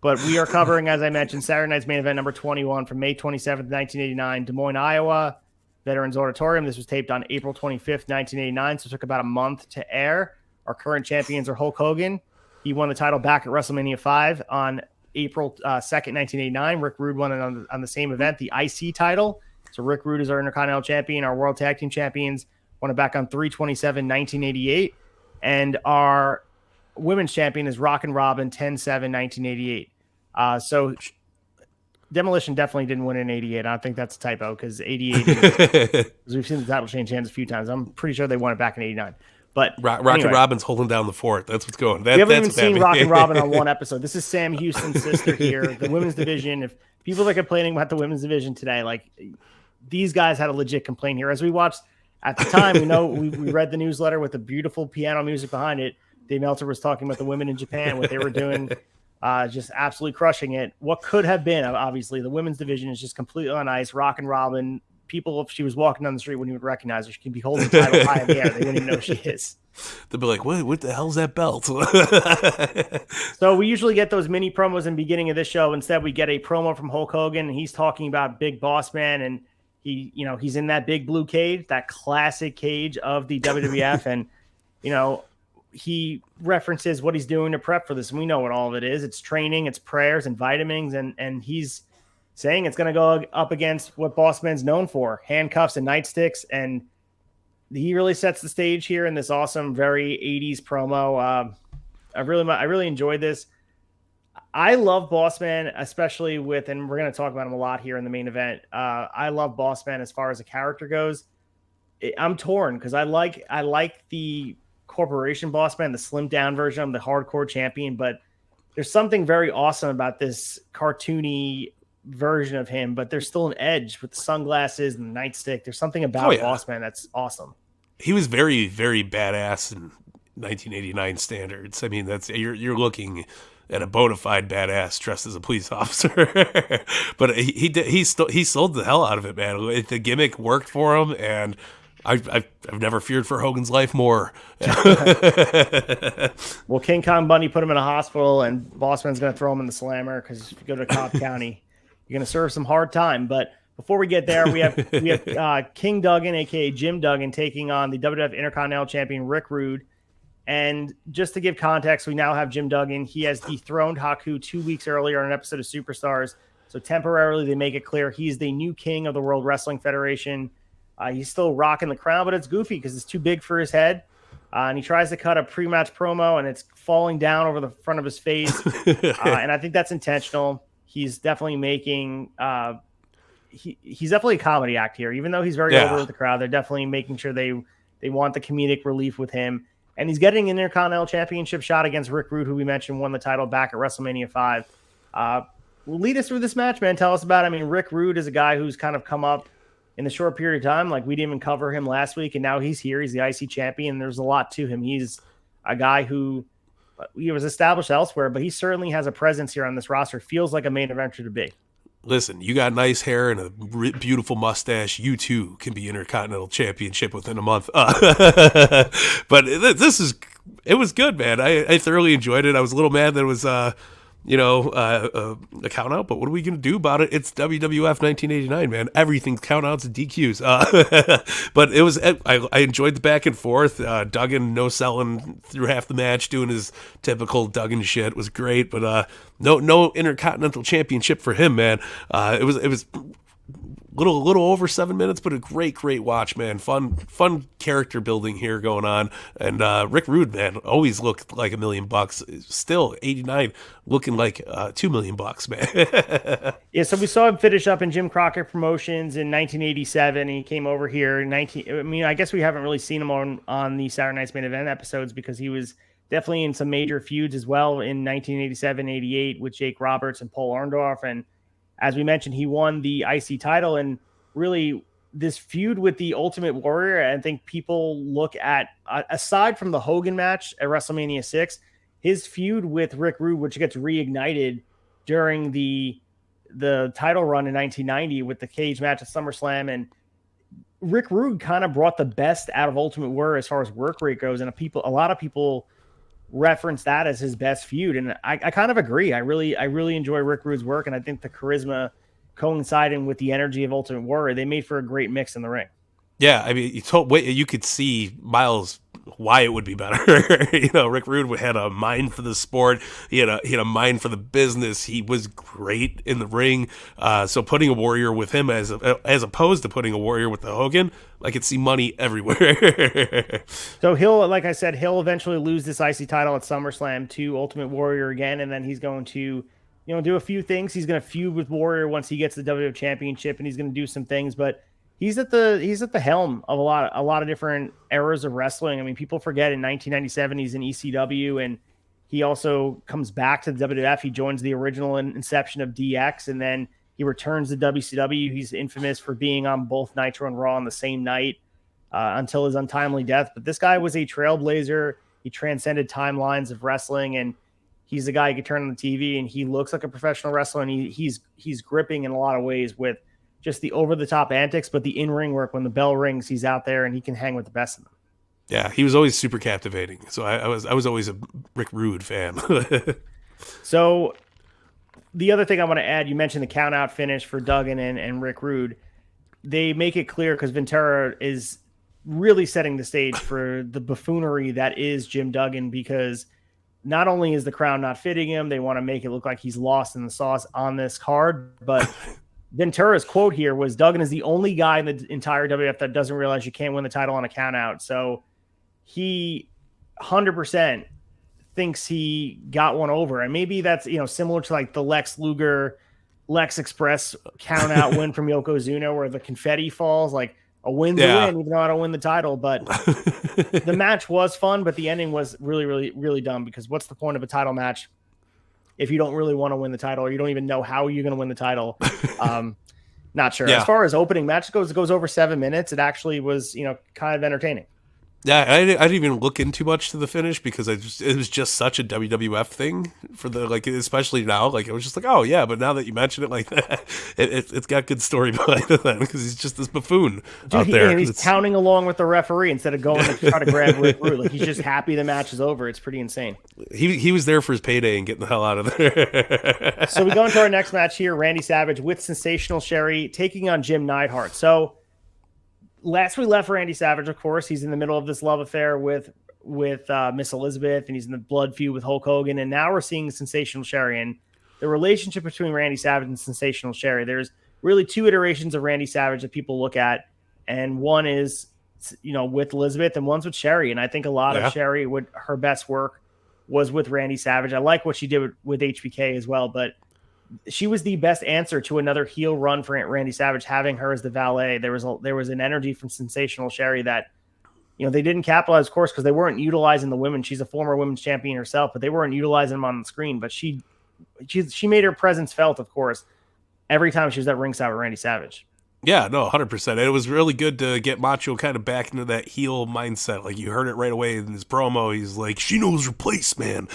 But we are covering, as I mentioned, Saturday night's main event number 21 from May 27th, 1989, Des Moines, Iowa, Veterans Auditorium. This was taped on April 25th, 1989, so it took about a month to air. Our current champions are Hulk Hogan. He won the title back at WrestleMania 5 on April 2nd, 1989. Rick Rude won it on the same event, the IC title. So Rick Rude is our Intercontinental Champion. Our World Tag Team Champions won it back on 3/27/1988. And our Women's Champion is Rockin' Robin, 10/7/1988. So Demolition definitely didn't win in 88. I don't think that's a typo because 88, because we've seen the title change hands a few times. I'm pretty sure they won it back in 89. But Rockin' Robin's holding down the fort. That's what's going. We haven't even seen Rockin' Robin on one episode. This is Sam Houston's sister here, the women's division. If people are complaining about the women's division today, like these guys had a legit complaint here. As we watched at the time, we read the newsletter with the beautiful piano music behind it. Dave Meltzer was talking about the women in Japan, what they were doing, just absolutely crushing it. What could have been, obviously, the women's division is just completely on ice. Rockin' Robin. People, if she was walking down the street, wouldn't even recognize her. She can be holding the title high in the air. They wouldn't even know who she is. They'll be like, what the hell's that belt? So we usually get those mini promos in the beginning of this show. Instead, we get a promo from Hulk Hogan, and he's talking about Big Boss Man, and he's in that big blue cage, that classic cage of the WWF, and he references what he's doing to prep for this, and we know what all of it is. It's training, it's prayers, and vitamins, and he's saying it's going to go up against what Bossman's known for, handcuffs and nightsticks. And he really sets the stage here in this awesome, very 80s promo. I really enjoyed this. I love Bossman, especially and we're going to talk about him a lot here in the main event. I love Bossman as far as a character goes. I'm torn because I like the corporation Bossman, the slimmed down version of the hardcore champion, but there's something very awesome about this cartoony version of him, but there's still an edge with the sunglasses and the nightstick. There's something about Bossman that's awesome. He was very, very badass in 1989 standards. I mean, that's you're looking at a bona fide badass dressed as a police officer. But he sold the hell out of it, man. The gimmick worked for him, and I've never feared for Hogan's life more. Well, King Kong Bundy put him in a hospital, and Bossman's going to throw him in the slammer because if you go to Cobb County, you're going to serve some hard time. But before we get there, we have King Duggan, a.k.a. Jim Duggan, taking on the WWF Intercontinental Champion Rick Rude. And just to give context, we now have Jim Duggan. He has dethroned Haku 2 weeks earlier on an episode of Superstars. So temporarily, they make it clear he's the new king of the World Wrestling Federation. He's still rocking the crown, but it's goofy because it's too big for his head. And he tries to cut a pre-match promo, and it's falling down over the front of his face. And I think that's intentional. He's definitely making he's definitely a comedy act here. Even though he's very over with the crowd, they're definitely making sure they want the comedic relief with him. And he's getting an Intercontinental Championship shot against Rick Rude, who we mentioned won the title back at WrestleMania 5. Lead us through this match, man. Tell us about it. I mean, Rick Rude is a guy who's kind of come up in the short period of time. Like, we didn't even cover him last week, and now he's here. He's the IC champion. There's a lot to him. He's a guy who he was established elsewhere, but he certainly has a presence here on this roster. Feels like a main eventer to be. Listen, you got nice hair and a beautiful mustache. You too can be Intercontinental Championship within a month. But it was good, man. I thoroughly enjoyed it. I was a little mad that it was, a count out, but what are we going to do about it? It's WWF 1989, man. Everything's count outs and DQs. But it was, I enjoyed the back and forth. Duggan no selling through half the match, doing his typical Duggan shit. It was great, but no Intercontinental Championship for him, man. It was little over 7 minutes, but a great watch, man. Fun character building here going on. And Rick Rude, man, always looked like $1 million. Still 89, looking like $2 million, man. Yeah, so we saw him finish up in Jim Crockett Promotions in 1987. He came over here in I guess we haven't really seen him on the Saturday Night's Main Event episodes because he was definitely in some major feuds as well in 1987-88 with Jake Roberts and Paul Orndorff. And as we mentioned, he won the IC title, and really this feud with the Ultimate Warrior, I think people look at, aside from the Hogan match at WrestleMania 6, his feud with Rick Rude, which gets reignited during the title run in 1990 with the cage match at SummerSlam. And Rick Rude kind of brought the best out of Ultimate Warrior as far as work rate goes, and a lot of people reference that as his best feud, and I kind of agree. I really enjoy Rick Rude's work, and I think the charisma coinciding with the energy of Ultimate Warrior, they made for a great mix in the ring. Yeah, I mean, you could see Miles why it would be better. Rick Rude had a mind for the sport. He had a mind for the business. He was great in the ring. So putting a Warrior with him as opposed to putting a Warrior with the Hogan, I could see money everywhere. So he'll eventually lose this IC title at SummerSlam to Ultimate Warrior again, and then he's going to, do a few things. He's going to feud with Warrior once he gets the WWF Championship, and he's going to do some things, but he's at the helm of a lot of different eras of wrestling. I mean, people forget in 1997 he's in ECW, and he also comes back to the WWF. He joins the original inception of DX, and then he returns to WCW. He's infamous for being on both Nitro and Raw on the same night until his untimely death. But this guy was a trailblazer. He transcended timelines of wrestling, and he's the guy you could turn on the TV, and he looks like a professional wrestler, and he's gripping in a lot of ways with just the over-the-top antics, but the in-ring work, when the bell rings, he's out there and he can hang with the best of them. Yeah, he was always super captivating. So I was always a Rick Rude fan. So the other thing I want to add, you mentioned the count-out finish for Duggan and Rick Rude. They make it clear because Ventura is really setting the stage for the buffoonery that is Jim Duggan, because not only is the crown not fitting him, they want to make it look like he's lost in the sauce on this card, but Ventura's quote here was, Duggan is the only guy in the entire WWF that doesn't realize you can't win the title on a count out. So he 100% thinks he got one over. And maybe that's, similar to like the Lex Luger, Lex Express count out win from Yokozuna, where the confetti falls, like a win's a win, even though I don't win the title. But the match was fun, but the ending was really, really, really dumb, because what's the point of a title match if you don't really want to win the title, or you don't even know how you're going to win the title? Not sure. Yeah. As far as opening match goes, it goes over 7 minutes. It actually was, kind of entertaining. Yeah, I didn't even look into much to the finish, because it was just such a WWF thing for the, like, especially now. Like, it was just like, oh yeah, but now that you mention it like that, it's got good story behind it then, because he's just this buffoon out there. And he's counting along with the referee instead of going to try to grab Rick Rude. Like, he's just happy the match is over. It's pretty insane. He was there for his payday and getting the hell out of there. So we go into our next match here. Randy Savage with Sensational Sherry taking on Jim Neidhart. So last we left Randy Savage, of course, he's in the middle of this love affair with with Miss Elizabeth, and he's in the blood feud with Hulk Hogan, and now we're seeing Sensational Sherry. And the relationship between Randy Savage and Sensational Sherry, there's really two iterations of Randy Savage that people look at, and one is, with Elizabeth, and one's with Sherry. And I think a lot of Sherry, her best work was with Randy Savage. I like what she did with HBK as well, but she was the best answer to another heel run for Randy Savage, having her as the valet. There was an energy from Sensational Sherry that, they didn't capitalize, of course, because they weren't utilizing the women. She's a former women's champion herself, but they weren't utilizing them on the screen. But she made her presence felt, of course, every time she was at ringside with Randy Savage. Yeah, no, 100%. It was really good to get Macho kind of back into that heel mindset. Like, you heard it right away in his promo. He's like, she knows her place, man.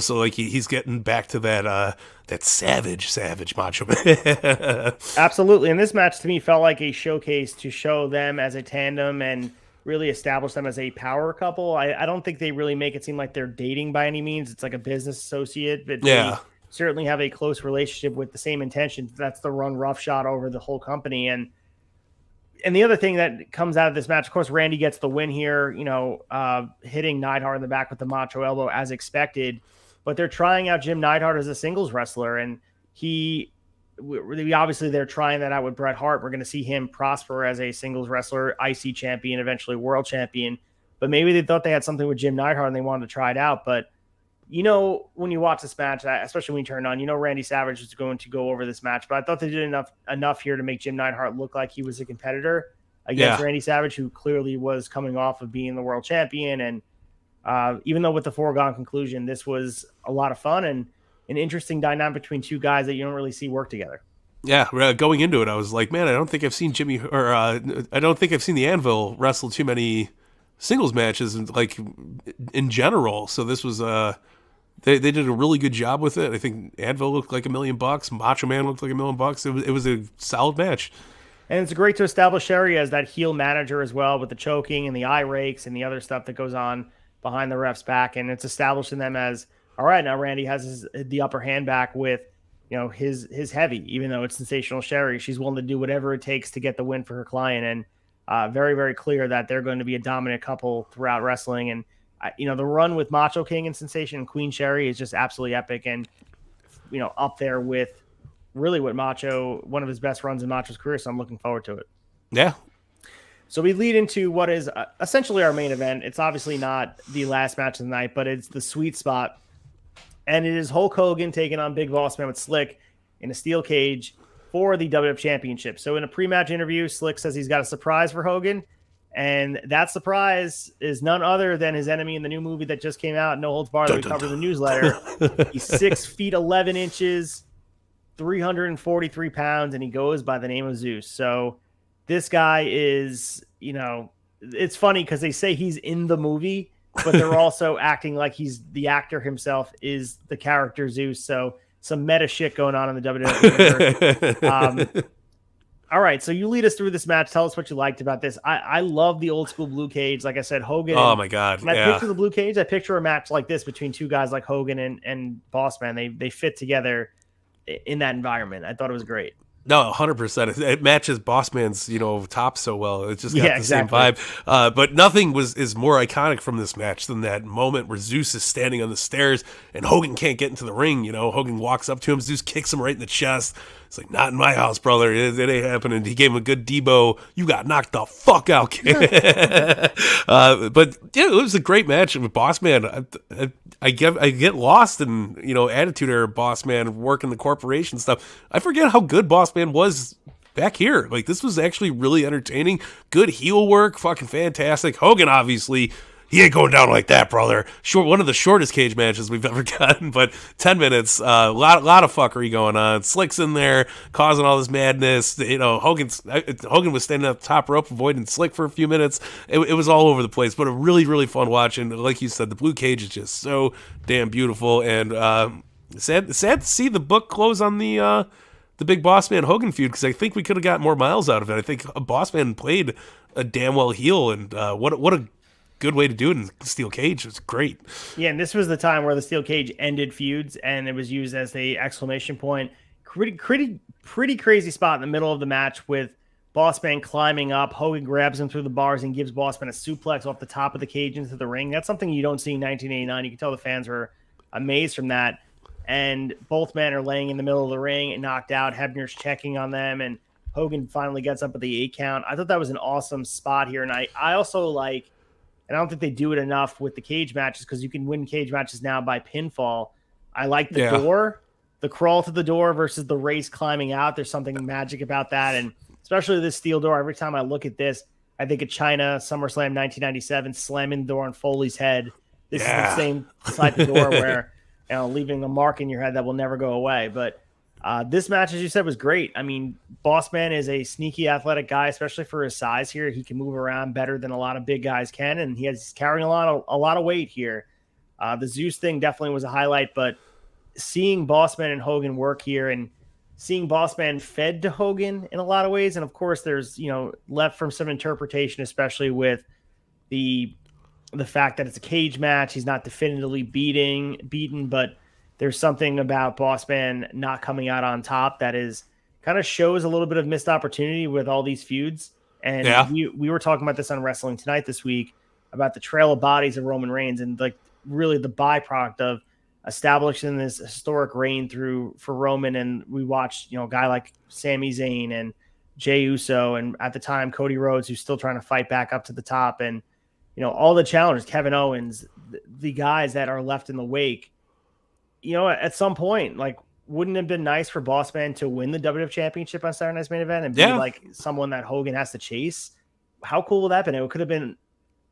So like he's getting back to that savage Macho Man. Absolutely. And this match to me felt like a showcase to show them as a tandem and really establish them as a power couple. I don't think they really make it seem like they're dating by any means. It's like a business associate, but they certainly have a close relationship with the same intentions. That's the run roughshod over the whole company. And the other thing that comes out of this match, of course, Randy gets the win here, hitting Neidhart in the back with the Macho Elbow as expected, but they're trying out Jim Neidhart as a singles wrestler. And obviously they're trying that out with Bret Hart. We're going to see him prosper as a singles wrestler, IC champion, eventually world champion, but maybe they thought they had something with Jim Neidhart and they wanted to try it out. But when you watch this match, especially when you turn on, Randy Savage is going to go over this match, but I thought they did enough here to make Jim Neidhart look like he was a competitor against Randy Savage, who clearly was coming off of being the world champion. And even though with the foregone conclusion, this was a lot of fun and an interesting dynamic between two guys that you don't really see work together. Yeah, going into it, I was like, man, I don't think I've seen I don't think I've seen the Anvil wrestle too many singles matches, like in general. So this was They did a really good job with it. I think Anvil looked like $1 million. Macho Man looked like $1 million. It was a solid match. And it's great to establish Sherry as that heel manager as well, with the choking and the eye rakes and the other stuff that goes on behind the ref's back. And it's establishing them as, all right, now Randy has the upper hand back with, his heavy, even though it's Sensational Sherry. She's willing to do whatever it takes to get the win for her client. And very, very clear that they're going to be a dominant couple throughout wrestling. And the run with Macho King and Sensation and Queen Sherry is just absolutely epic, and up there with really one of his best runs in Macho's career. So I'm looking forward to it. Yeah. So we lead into what is essentially our main event. It's obviously not the last match of the night, but it's the sweet spot, and it is Hulk Hogan taking on Big Boss Man with Slick in a steel cage for the WWF Championship. So in a pre-match interview, Slick says he's got a surprise for Hogan. And that surprise is none other than his enemy in the new movie that just came out, No Holds Barred, that we covered in the newsletter. He's 6 feet 11 inches, 343 pounds, and he goes by the name of Zeus. So this guy is, it's funny because they say he's in the movie, but they're also acting like he's the actor himself is the character Zeus. So some meta shit going on in the WWE universe. All right, so you lead us through this match. Tell us what you liked about this. I love the old school blue cage. Like I said, Hogan. Oh, my God. When I picture the blue cage, I picture a match like this between two guys like Hogan and Bossman. They fit together in that environment. I thought it was great. No, 100%. It matches Bossman's, top so well. It's just got the same vibe. But nothing is more iconic from this match than that moment where Zeus is standing on the stairs and Hogan can't get into the ring. Hogan walks up to him. Zeus kicks him right in the chest. It's like, not in my house, brother. It ain't happening. He gave him a good Debo. You got knocked the fuck out, kid. But yeah, it was a great match with Bossman. I get lost in attitude era Bossman working the corporation stuff. I forget how good Bossman was back here. Like, this was actually really entertaining. Good heel work, fucking fantastic. Hogan, obviously, he ain't going down like that, brother. One of the shortest cage matches we've ever gotten, but 10 minutes, a lot of fuckery going on. Slick's in there causing all this madness. Hogan was standing up top rope avoiding Slick for a few minutes. It was all over the place, but a really, really fun watch. And like you said, the blue cage is just so damn beautiful. And sad to see the book close on the Big Boss Man Hogan feud, because I think we could have got more miles out of it. I think Boss Man played a damn well heel, and what a good way to do it in steel cage. It was great. Yeah, and this was the time where the steel cage ended feuds, and it was used as the exclamation point. Pretty crazy spot in the middle of the match with Bossman climbing up. Hogan grabs him through the bars and gives Bossman a suplex off the top of the cage into the ring. That's something you don't see in 1989. You can tell the fans were amazed from that. And both men are laying in the middle of the ring and knocked out. Hebner's checking on them, and Hogan finally gets up at the 8 count. I thought that was an awesome spot here. And I also like, and I don't think they do it enough with the cage matches because you can win cage matches now by pinfall. I like the door, the crawl to the door versus the race climbing out. There's something magic about that. And especially this steel door. Every time I look at this, I think of China, SummerSlam 1997, slamming the door on Foley's head. This is the same type of door where, leaving a mark in your head that will never go away. But this match, as you said, was great. I mean, Bossman is a sneaky athletic guy, especially for his size here. He can move around better than a lot of big guys can, and he's carrying a lot of weight here. The Zeus thing definitely was a highlight, but seeing Bossman and Hogan work here and seeing Bossman fed to Hogan in a lot of ways. And of course there's, left from some interpretation, especially with the fact that it's a cage match. He's not definitively beaten, but there's something about Bossman not coming out on top that is kind of shows a little bit of missed opportunity with all these feuds. And we were talking about this on Wrestling Tonight this week about the trail of bodies of Roman Reigns and like really the byproduct of establishing this historic reign for Roman. And we watched, a guy like Sami Zayn and Jey Uso, and at the time, Cody Rhodes, who's still trying to fight back up to the top. And, all the challengers, Kevin Owens, the guys that are left in the wake, at some point, like, wouldn't it have been nice for Bossman to win the WWF Championship on Saturday Night's Main Event and be like someone that Hogan has to chase? How cool would that have been? It could have been,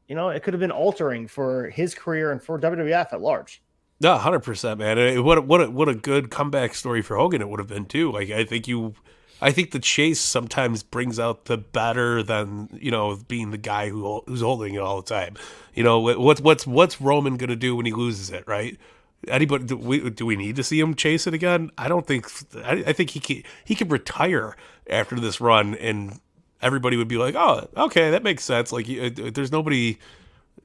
it could have been altering for his career and for WWF at large. No, 100%, man. What a good comeback story for Hogan it would have been too. Like I think the chase sometimes brings out the better than being the guy who's holding it all the time. What's Roman gonna do when he loses it, right? Anybody do we need to see him chase it again? I don't think. I think he could retire after this run, and everybody would be like, oh, okay, that makes sense. Like there's nobody.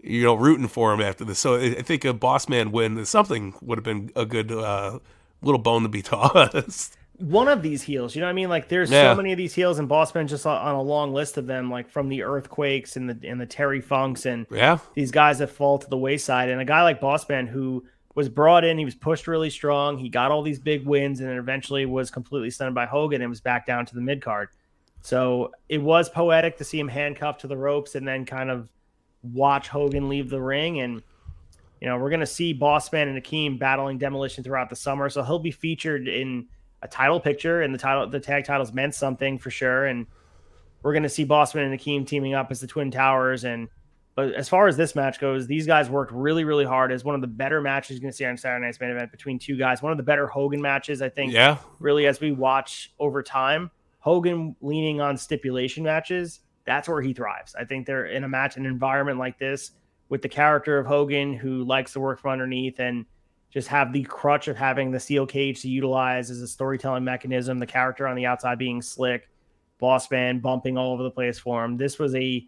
Rooting for him after this. So I think a Bossman win, something would have been a good little bone to be tossed. One of these heels, you know what I mean? Like there's so many of these heels, and Bossman just on a long list of them, like from the Earthquakes and the Terry Funks and these guys that fall to the wayside. And a guy like Bossman who was brought in, he was pushed really strong. He got all these big wins and then eventually was completely stunned by Hogan and was back down to the mid card. So it was poetic to see him handcuffed to the ropes and then kind of watch Hogan leave the ring. And we're going to see Bossman and Akeem battling Demolition throughout the summer, so he'll be featured in a title picture, and the tag titles meant something for sure. And we're going to see Bossman and Akeem teaming up as the Twin Towers. But as far as this match goes, these guys worked really, really hard. As one of the better matches you're going to see on Saturday Night's Main Event between two guys, one of the better Hogan matches, I think. Really, as we watch over time, Hogan leaning on stipulation matches, that's where he thrives. I think they're in an environment like this with the character of Hogan who likes to work from underneath and just have the crutch of having the steel cage to utilize as a storytelling mechanism, the character on the outside being slick, Bossman bumping all over the place for him. This was a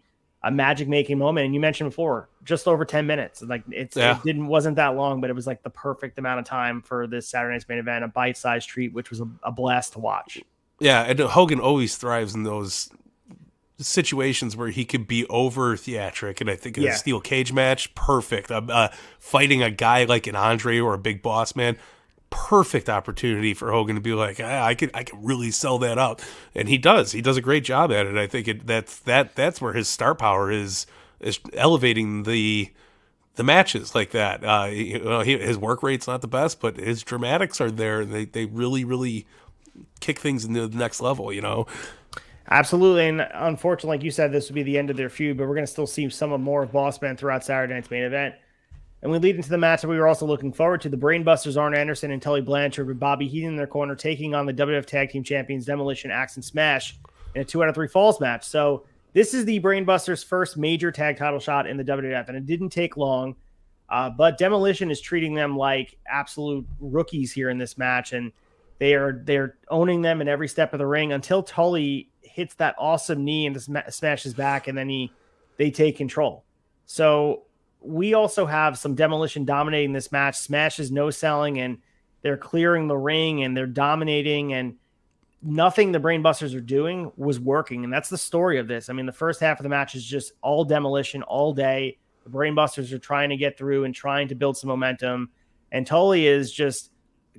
magic making moment. And you mentioned before, just over 10 minutes. Like it wasn't that long, but it was like the perfect amount of time for this Saturday Night's Main Event, a bite-sized treat, which was a blast to watch. Yeah. And Hogan always thrives in those situations where he could be over theatric, and I think in a steel cage match, perfect. Fighting a guy like an Andre or a big boss man, perfect opportunity for Hogan to be like, I could really sell that out, and he does. He does a great job at it. I think that's where his star power is elevating the matches like that. His work rate's not the best, but his dramatics are there, and they really, really kick things into the next level. Absolutely, and unfortunately, like you said, this would be the end of their feud, but we're going to still see some more of Bossman throughout Saturday Night's Main Event. And we lead into the match that we were also looking forward to, the Brainbusters, Arn Anderson and Tully Blanchard, with Bobby Heenan in their corner, taking on the WWF Tag Team Champions Demolition, Axe, and Smash in a 2 out of 3 falls match. So this is the Brainbusters' first major tag title shot in the WWF, and it didn't take long, but Demolition is treating them like absolute rookies here in this match, and they're owning them in every step of the ring until Tully hits that awesome knee and smashes back, and then they take control. So we also have some Demolition dominating this match. Smash is no selling, and they're clearing the ring, and they're dominating. And nothing the Brainbusters are doing was working. And that's the story of this. I mean, the first half of the match is just all demolition all day. The Brainbusters are trying to get through and trying to build some momentum. And Tully is just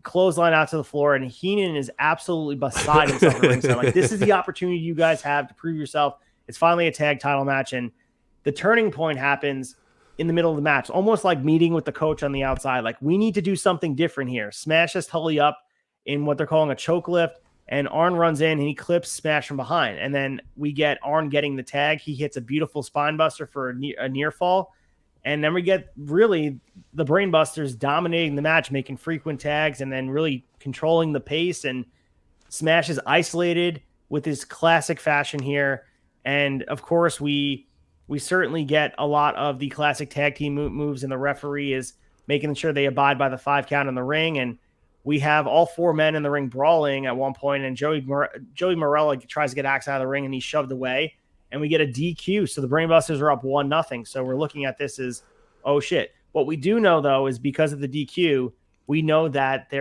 clothesline out to the floor. And Heenan is absolutely beside himself at ringside. Like, this is the opportunity you guys have to prove yourself. It's finally a tag title match. And the turning point happens in the middle of the match, almost like meeting with the coach on the outside. Like, we need to do something different here. Smashes Tully up in what they're calling a choke lift. And Arn runs in and he clips Smash from behind. And then we get Arn getting the tag. He hits a beautiful spine buster for a near fall. And then we get really the Brainbusters dominating the match, making frequent tags and then really controlling the pace. And Smash is isolated with his classic fashion here. And of course, we certainly get a lot of the classic tag team moves, and the referee is making sure they abide by the 5 count in the ring. And we have all 4 men in the ring brawling at one point, and Joey Morella tries to get Axe out of the ring, and he's shoved away, and we get a DQ. So the Brainbusters are up 1-0. So we're looking at this as, oh shit. What we do know, though, is because of the DQ, we know that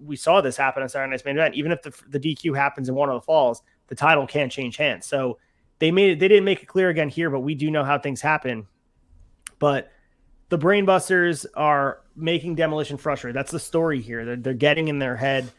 we saw this happen on Saturday Night's Main Event. Even if the DQ happens in one of the falls, the title can't change hands. So they didn't make it clear again here, but we do know how things happen. But the Brainbusters are making Demolition frustrated. That's the story here. They're getting in their head.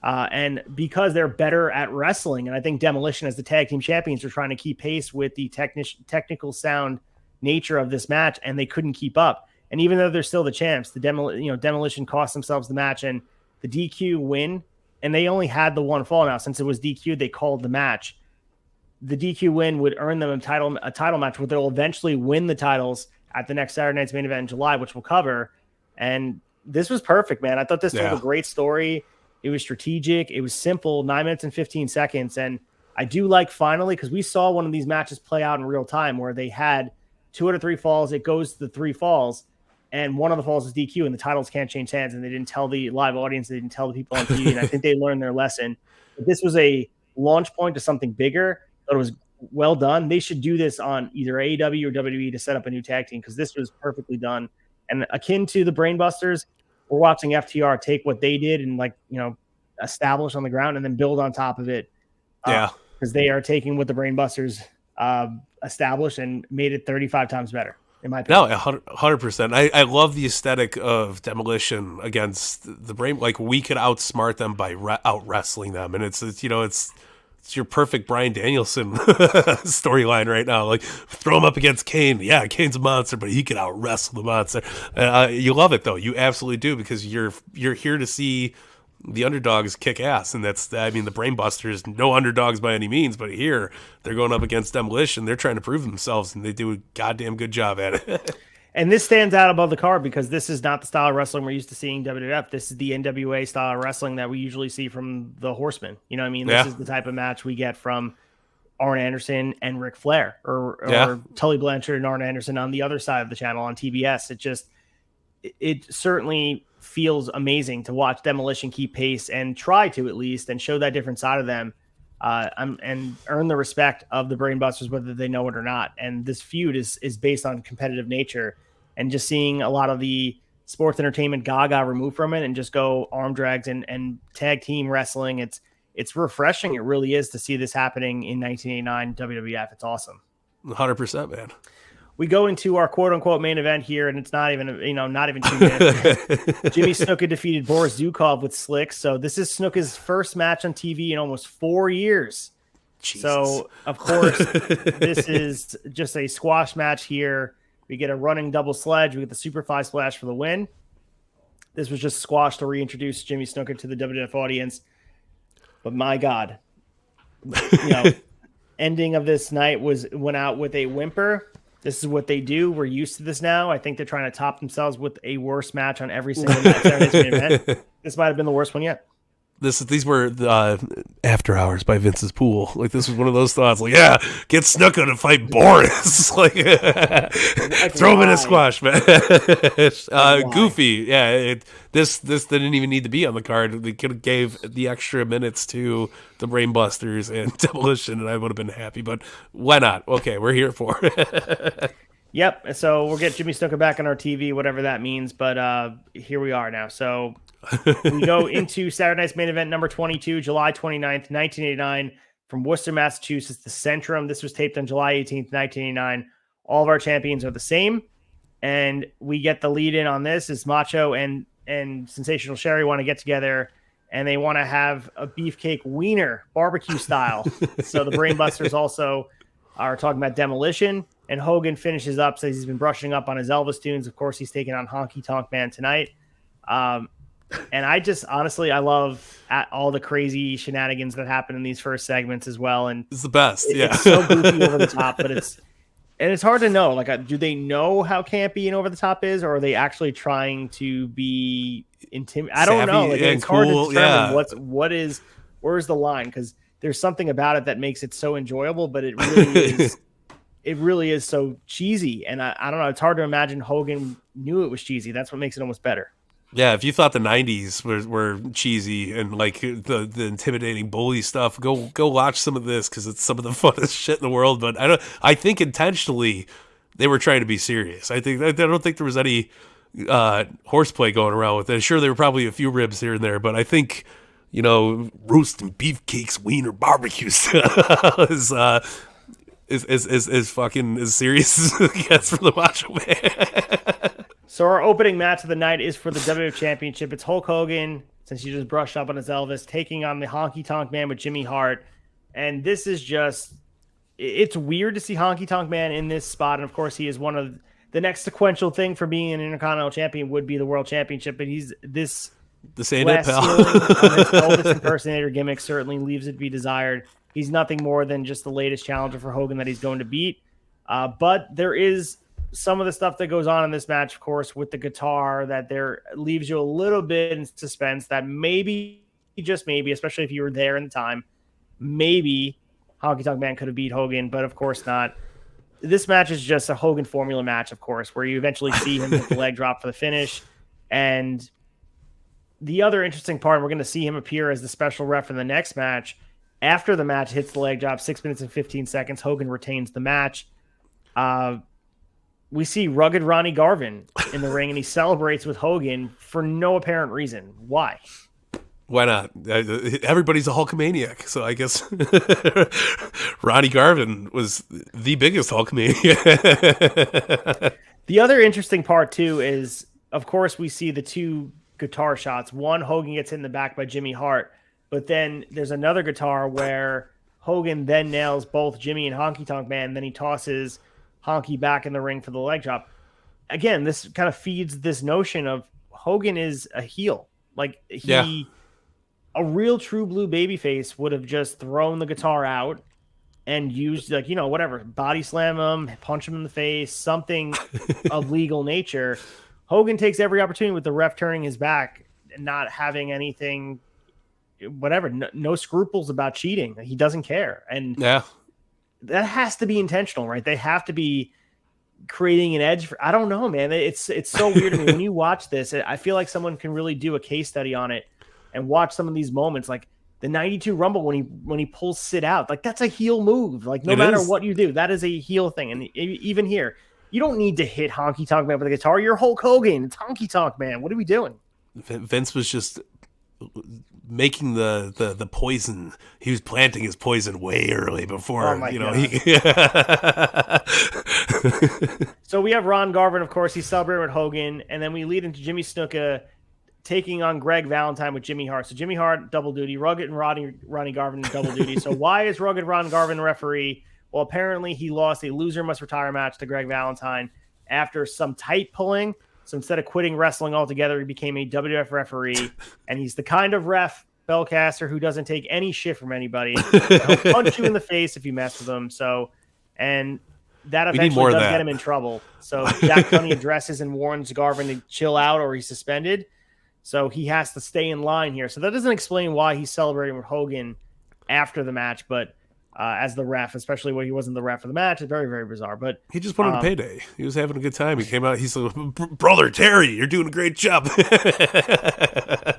And because they're better at wrestling, and I think Demolition as the tag team champions are trying to keep pace with the technical sound nature of this match, and they couldn't keep up. And even though they're still the champs, the Demolition cost themselves the match, and the DQ win, and they only had the one fall now. Since it was DQ, they called the match. The DQ win would earn them a title match where they'll eventually win the titles at the next Saturday Night's Main Event in July, which we'll cover. And this was perfect, man. I thought this told a great story. It was strategic. It was simple, 9 minutes and 15 seconds. And I do like finally, because we saw one of these matches play out in real time where they had 2 out of 3 falls. It goes to the 3 falls, and one of the falls is DQ, and the titles can't change hands. And they didn't tell the live audience. They didn't tell the people on TV. And I think they learned their lesson. But this was a launch point to something bigger. It was well done. They should do this on either AEW or WWE to set up a new tag team, because this was perfectly done. And akin to the Brainbusters, we're watching FTR take what they did and establish on the ground and then build on top of it. Because they are taking what the Brainbusters established and made it 35 times better. In my opinion. No, 100%. I love the aesthetic of Demolition against the Brain. Like, we could outsmart them by out wrestling them, and it's your perfect Bryan Danielson storyline right now. Like, throw him up against Kane. Yeah, Kane's a monster, but he can out wrestle the monster. You love it though. You absolutely do, because you're here to see the underdogs kick ass, and the Brainbusters, no underdogs by any means, but here they're going up against Demolition. They're trying to prove themselves, and they do a goddamn good job at it. And this stands out above the card because this is not the style of wrestling we're used to seeing WWF. This is the NWA style of wrestling that we usually see from the Horsemen. You know what I mean? This is the type of match we get from Arn Anderson and Ric Flair, or Tully Blanchard and Arn Anderson on the other side of the channel on TBS. It certainly feels amazing to watch Demolition keep pace and try to, at least, and show that different side of them, and earn the respect of the Brainbusters, whether they know it or not. And this feud is based on competitive nature, and just seeing a lot of the sports entertainment gaga removed from it and just go arm drags and tag team wrestling. It's refreshing. It really is, to see this happening in 1989 WWF. It's awesome. 100%, man. We go into our quote unquote main event here, and it's not even 2 minutes. Jimmy Snuka defeated Boris Zukov with Slicks. So this is Snuka's first match on TV in almost 4 years. Jesus. So of course, this is just a squash match here. We get a running double sledge. We get the Superfly Splash for the win. This was just squash to reintroduce Jimmy Snuka to the WWF audience. But my God, ending of this night went out with a whimper. This is what they do. We're used to this now. I think they're trying to top themselves with a worse match on every single match. Event. This might have been the worst one yet. These were After Hours by Vince's Pool. Like, this was one of those thoughts. Like, yeah, get Snuka to fight Boris. like throw him in a squash, man. Goofy. Yeah, this didn't even need to be on the card. They could have gave the extra minutes to the Brainbusters and Demolition, and I would have been happy. But why not? Okay, we're here for it. Yep. So we'll get Jimmy Snuka back on our TV, whatever that means. But here we are now. So we go into Saturday night's main event, number 22, July 29th, 1989, from Worcester, Massachusetts, the Centrum. This was taped on July 18th, 1989. All of our champions are the same. And we get the lead in on this is Macho and Sensational Sherry want to get together, and they want to have a beefcake wiener barbecue style. So the Brainbusters also are talking about demolition, and Hogan finishes up, says he's been brushing up on his Elvis tunes. Of course, he's taking on Honky Tonk Man tonight. And I just, honestly, I love all the crazy shenanigans that happen in these first segments as well. And it's the best. It's so goofy over the top, but it's hard to know. Like, do they know how campy and over the top is, or are they actually trying to be intimidating? I don't know. Like, it's hard to determine where's the line, because there's something about it that makes it so enjoyable, but it really is. It really is so cheesy, and I don't know. It's hard to imagine Hogan knew it was cheesy. That's what makes it almost better. Yeah, if you thought the '90s were cheesy and like the intimidating bully stuff, go watch some of this, because it's some of the funnest shit in the world. But I think intentionally they were trying to be serious. I don't think there was any horseplay going around with it. Sure, there were probably a few ribs here and there, but I think roasting beefcakes, wiener barbecue style is fucking as serious as it gets for the Macho Man. So our opening match of the night is for the WWF Championship. It's Hulk Hogan, since he just brushed up on his Elvis, taking on the Honky Tonk Man with Jimmy Hart. And this is just, it's weird to see Honky Tonk Man in this spot. And of course, he is one of the next sequential thing for being an Intercontinental Champion would be the World Championship. But he's this ain't it, pal. This Elvis impersonator gimmick certainly leaves it to be desired. He's nothing more than just the latest challenger for Hogan that he's going to beat. But there is some of the stuff that goes on in this match, of course, with the guitar, that there leaves you a little bit in suspense that maybe, just maybe, especially if you were there in the time, maybe Honky Tonk Man could have beat Hogan, but of course not. This match is just a Hogan formula match, of course, where you eventually see him hit the leg drop for the finish. And the other interesting part, we're going to see him appear as the special ref in the next match. After the match hits the leg drop, 6 minutes and 15 seconds, Hogan retains the match. We see rugged Ronnie Garvin in the ring, and he celebrates with Hogan for no apparent reason. Why? Why not? Everybody's a Hulkamaniac, so I guess Ronnie Garvin was the biggest Hulkamaniac. The other interesting part, too, is, of course, we see the two guitar shots. One, Hogan gets hit in the back by Jimmy Hart, but then there's another guitar where Hogan then nails both Jimmy and Honky Tonk Man, and then he tosses Honky back in the ring for the leg drop. Again, this kind of feeds this notion of Hogan is a heel. Like, a real true blue babyface would have just thrown the guitar out and used, like, whatever, body slam him, punch him in the face, something of legal nature. Hogan takes every opportunity with the ref turning his back and not having anything, whatever, no scruples about cheating. He doesn't care. And that has to be intentional, right? They have to be creating an edge I don't know, man. It's so weird to me. When you watch this, I feel like someone can really do a case study on it and watch some of these moments, like the 92 Rumble when he pulls Sid out. Like, that's a heel move. Like, no matter what you do, that is a heel thing. And even here, you don't need to hit Honky Tonk Man with a guitar. You're Hulk Hogan. It's Honky Tonk Man. What are we doing? Vince was just making the poison. He was planting his poison way early before, So we have Ron Garvin, of course. He's celebrating with Hogan, and then we lead into Jimmy Snuka taking on Greg Valentine with Jimmy Hart. So Jimmy Hart, double duty. Rugged and Ronnie Garvin, double duty. So why is Rugged Ron Garvin referee? Well, apparently he lost a loser must retire match to Greg Valentine after some tight pulling. So instead of quitting wrestling altogether, he became a WWF referee. And he's the kind of ref, Belcaster, who doesn't take any shit from anybody. He'll punch you in the face if you mess with him. So, and that eventually does get him in trouble. So Jack Tunney addresses and warns Garvin to chill out or he's suspended. So he has to stay in line here. So that doesn't explain why he's celebrating with Hogan after the match, but as the ref, especially when he wasn't the ref of the match, it's very, very bizarre. But he just wanted a payday. He was having a good time. He came out. He's like, "Brother Terry, you're doing a great job."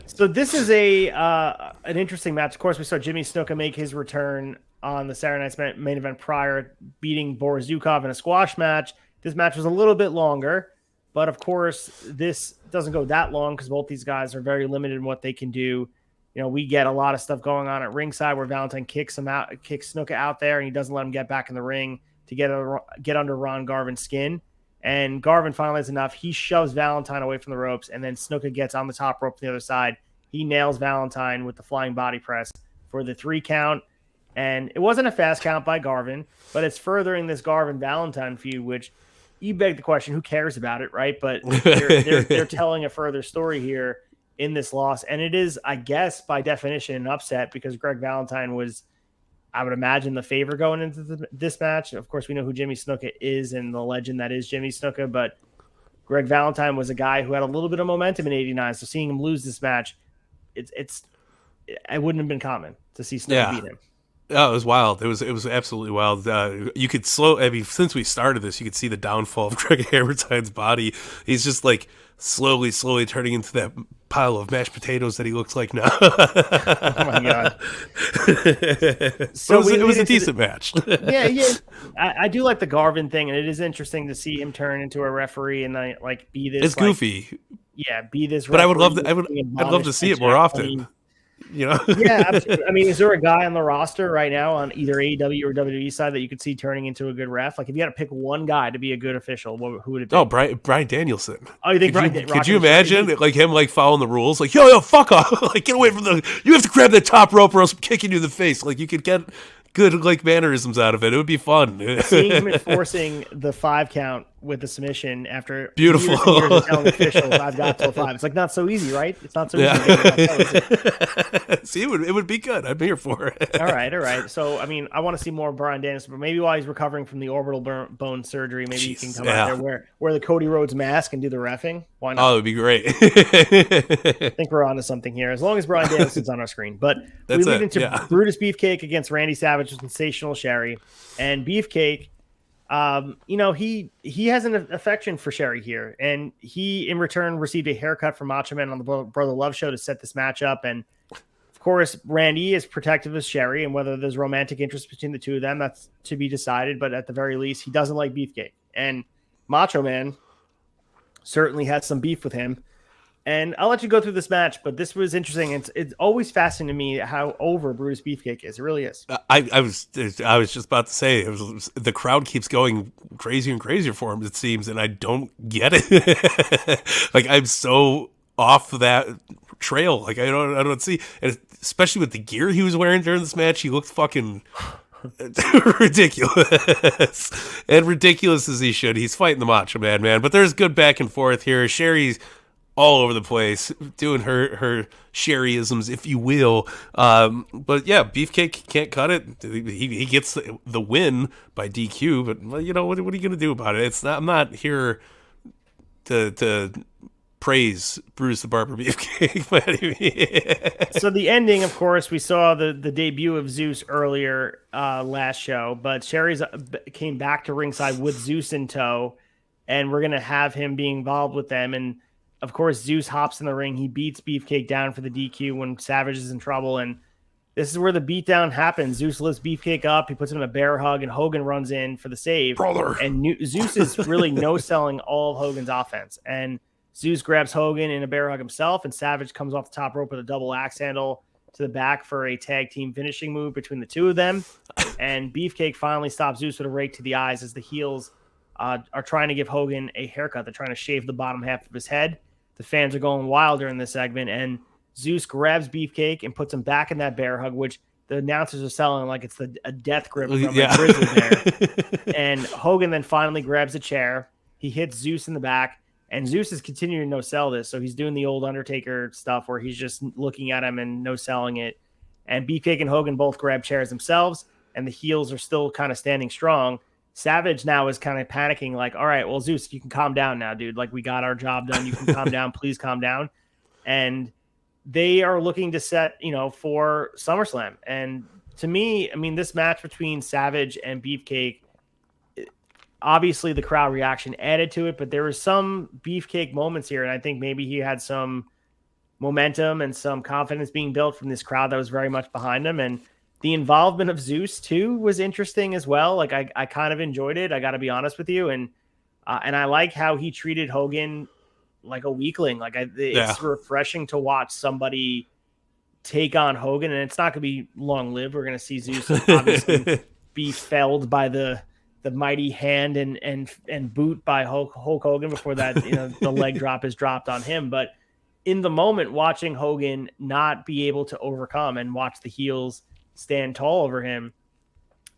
So this is an interesting match. Of course, we saw Jimmy Snuka make his return on the Saturday Night's main event prior, beating Boris Zukov in a squash match. This match was a little bit longer, but of course, this doesn't go that long because both these guys are very limited in what they can do. You know, we get a lot of stuff going on at ringside where Valentine kicks Snuka out there, and he doesn't let him get back in the ring to get under Ron Garvin's skin. And Garvin finally has enough. He shoves Valentine away from the ropes, and then Snuka gets on the top rope from the other side. He nails Valentine with the flying body press for the 3 count. And it wasn't a fast count by Garvin, but it's furthering this Garvin-Valentine feud, which you beg the question, who cares about it, right? But they're telling a further story here in this loss. And it is, I guess, by definition, an upset because Greg Valentine was, I would imagine, the favor going into this match. Of course, we know who Jimmy Snuka is and the legend that is Jimmy Snuka, but Greg Valentine was a guy who had a little bit of momentum in '89. So seeing him lose this match, it wouldn't have been common to see Snuka beat him. Oh, it was wild. It was absolutely wild. You could since we started this, you could see the downfall of Greg Valentine's body. He's just like slowly turning into that pile of mashed potatoes that he looks like now. Oh my God. So it was a decent match. Yeah. I do like the Garvin thing, and it is interesting to see him turn into a referee and like be this. It's goofy. Yeah, be this. But I'd love to see it more often. You know? Yeah, absolutely. I mean, is there a guy on the roster right now on either AEW or WWE side that you could see turning into a good ref? Like, if you had to pick one guy to be a good official, who would it be? Oh, Brian Danielson. Oh, you think could you imagine like him like following the rules? Like, yo, fuck off! Like, get away from you have to grab the top rope or else I'm kicking you in the face. Like, you could get good like mannerisms out of it. It would be fun. Seeing him enforcing the 5 count with the submission after beautiful years of telling officials I've got till 5. It's like not so easy, right? It's not so easy. See, it would be good. I'm here for it. All right. So I mean, I want to see more of Brian Danielson, but maybe while he's recovering from the orbital bone surgery, maybe he can come out there wear the Cody Rhodes mask and do the reffing. Why not? Oh, it would be great. I think we're onto something here, as long as Brian Danielson's on our screen. But we lead into Brutus Beefcake against Randy Savage with Sensational Sherry, and Beefcake. He has an affection for Sherry here, and he in return received a haircut from Macho Man on the Brother Love show to set this match up. And of course, Randy is protective of Sherry, and whether there's romantic interest between the two of them, that's to be decided. But at the very least, he doesn't like Beefcake, and Macho Man certainly had some beef with him. And I'll let you go through this match, but this was interesting. It's always fascinating to me how over Brutus Beefcake is. It really is. I was just about to say the crowd keeps going crazier and crazier for him, it seems, and I don't get it. Like, I'm so off that trail. Like, I don't see, and especially with the gear he was wearing during this match, he looked fucking ridiculous. And ridiculous as he should. He's fighting the Macho Man, but there's good back and forth here. Sherry's all over the place, doing her Sherryisms, if you will. But yeah, Beefcake can't cut it. He gets the win by DQ. But well, you know what are you going to do about it? I'm not here to praise Bruce the Barber Beefcake. So the ending, of course, we saw the debut of Zeus earlier last show, but Sherry's came back to ringside with Zeus in tow, and we're going to have him be involved with them. And of course, Zeus hops in the ring. He beats Beefcake down for the DQ when Savage is in trouble. And this is where the beatdown happens. Zeus lifts Beefcake up. He puts him in a bear hug, and Hogan runs in for the save. Brother. And Zeus is really no-selling all of Hogan's offense. And Zeus grabs Hogan in a bear hug himself, and Savage comes off the top rope with a double axe handle to the back for a tag team finishing move between the two of them. And Beefcake finally stops Zeus with a rake to the eyes as the heels are trying to give Hogan a haircut. They're trying to shave the bottom half of his head. The fans are going wild during this segment, and Zeus grabs Beefcake and puts him back in that bear hug, which the announcers are selling like it's a death grip from a grizzly bear. And Hogan then finally grabs a chair. He hits Zeus in the back, and Zeus is continuing to no-sell this, so he's doing the old Undertaker stuff where he's just looking at him and no-selling it. And Beefcake and Hogan both grab chairs themselves, and the heels are still kind of standing strong. Savage now is kind of panicking, like, all right, well, Zeus, you can calm down now, dude. Like, we got our job done. You can calm down. Please calm down. And they are looking to set, for SummerSlam. And to me, I mean, this match between Savage and Beefcake, obviously the crowd reaction added to it, but there were some Beefcake moments here. And I think maybe he had some momentum and some confidence being built from this crowd that was very much behind him. And the involvement of Zeus, too, was interesting as well. Like, I kind of enjoyed it. I got to be honest with you. And And I like how he treated Hogan like a weakling. It's refreshing to watch somebody take on Hogan, and it's not going to be long lived. We're going to see Zeus obviously be felled by the mighty hand and boot by Hulk Hogan before that, the leg drop is dropped on him. But in the moment, watching Hogan not be able to overcome and watch the heels stand tall over him,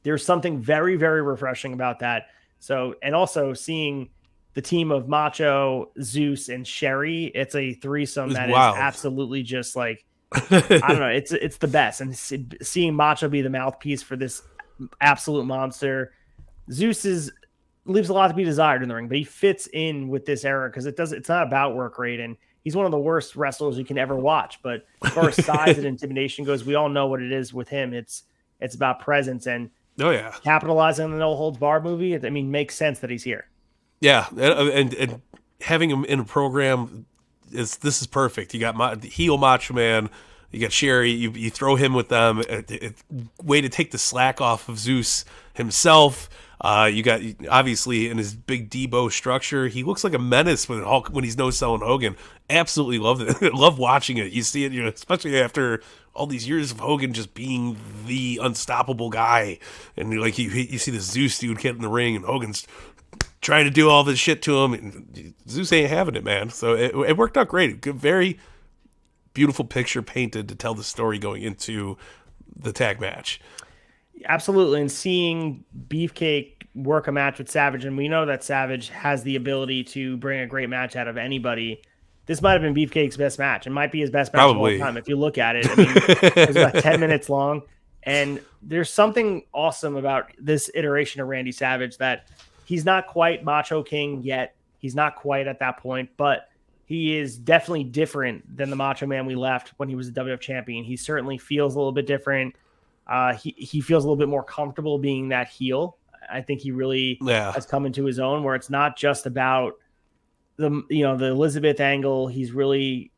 there's something very, very refreshing about that. So, and also seeing the team of Macho, Zeus, and Sherry, it's a threesome that wild. Is absolutely just like, I don't know, it's the best. And seeing Macho be the mouthpiece for this absolute monster. Zeus leaves a lot to be desired in the ring, but he fits in with this era because it's not about work rate, and he's one of the worst wrestlers you can ever watch. But as far as size and intimidation goes, we all know what it is with him. It's about presence and capitalizing on the No Holds Barred movie. I mean, makes sense that he's here. Yeah, and having him in a program this is perfect. You got heel Macho Man. You got Sherry. You throw him with them. Way to take the slack off of Zeus himself. You got, obviously, in his big Debo structure, he looks like a menace when he's no-selling Hogan. Absolutely love it. Love watching it. You see it, especially after all these years of Hogan just being the unstoppable guy. And you see the Zeus dude get in the ring, and Hogan's trying to do all this shit to him. And Zeus ain't having it, man. So it worked out great. Good, very beautiful picture painted to tell the story going into the tag match. Absolutely. And seeing Beefcake work a match with Savage, and we know that Savage has the ability to bring a great match out of anybody. This might have been Beefcake's best match. It might be his best match of all time. If you look at it, I mean, it was about 10 minutes long. And there's something awesome about this iteration of Randy Savage that he's not quite Macho King yet. He's not quite at that point, but he is definitely different than the Macho Man we left when he was the WWF champion. He certainly feels a little bit different. He feels a little bit more comfortable being that heel. I think he really has come into his own, where it's not just about the Elizabeth angle. It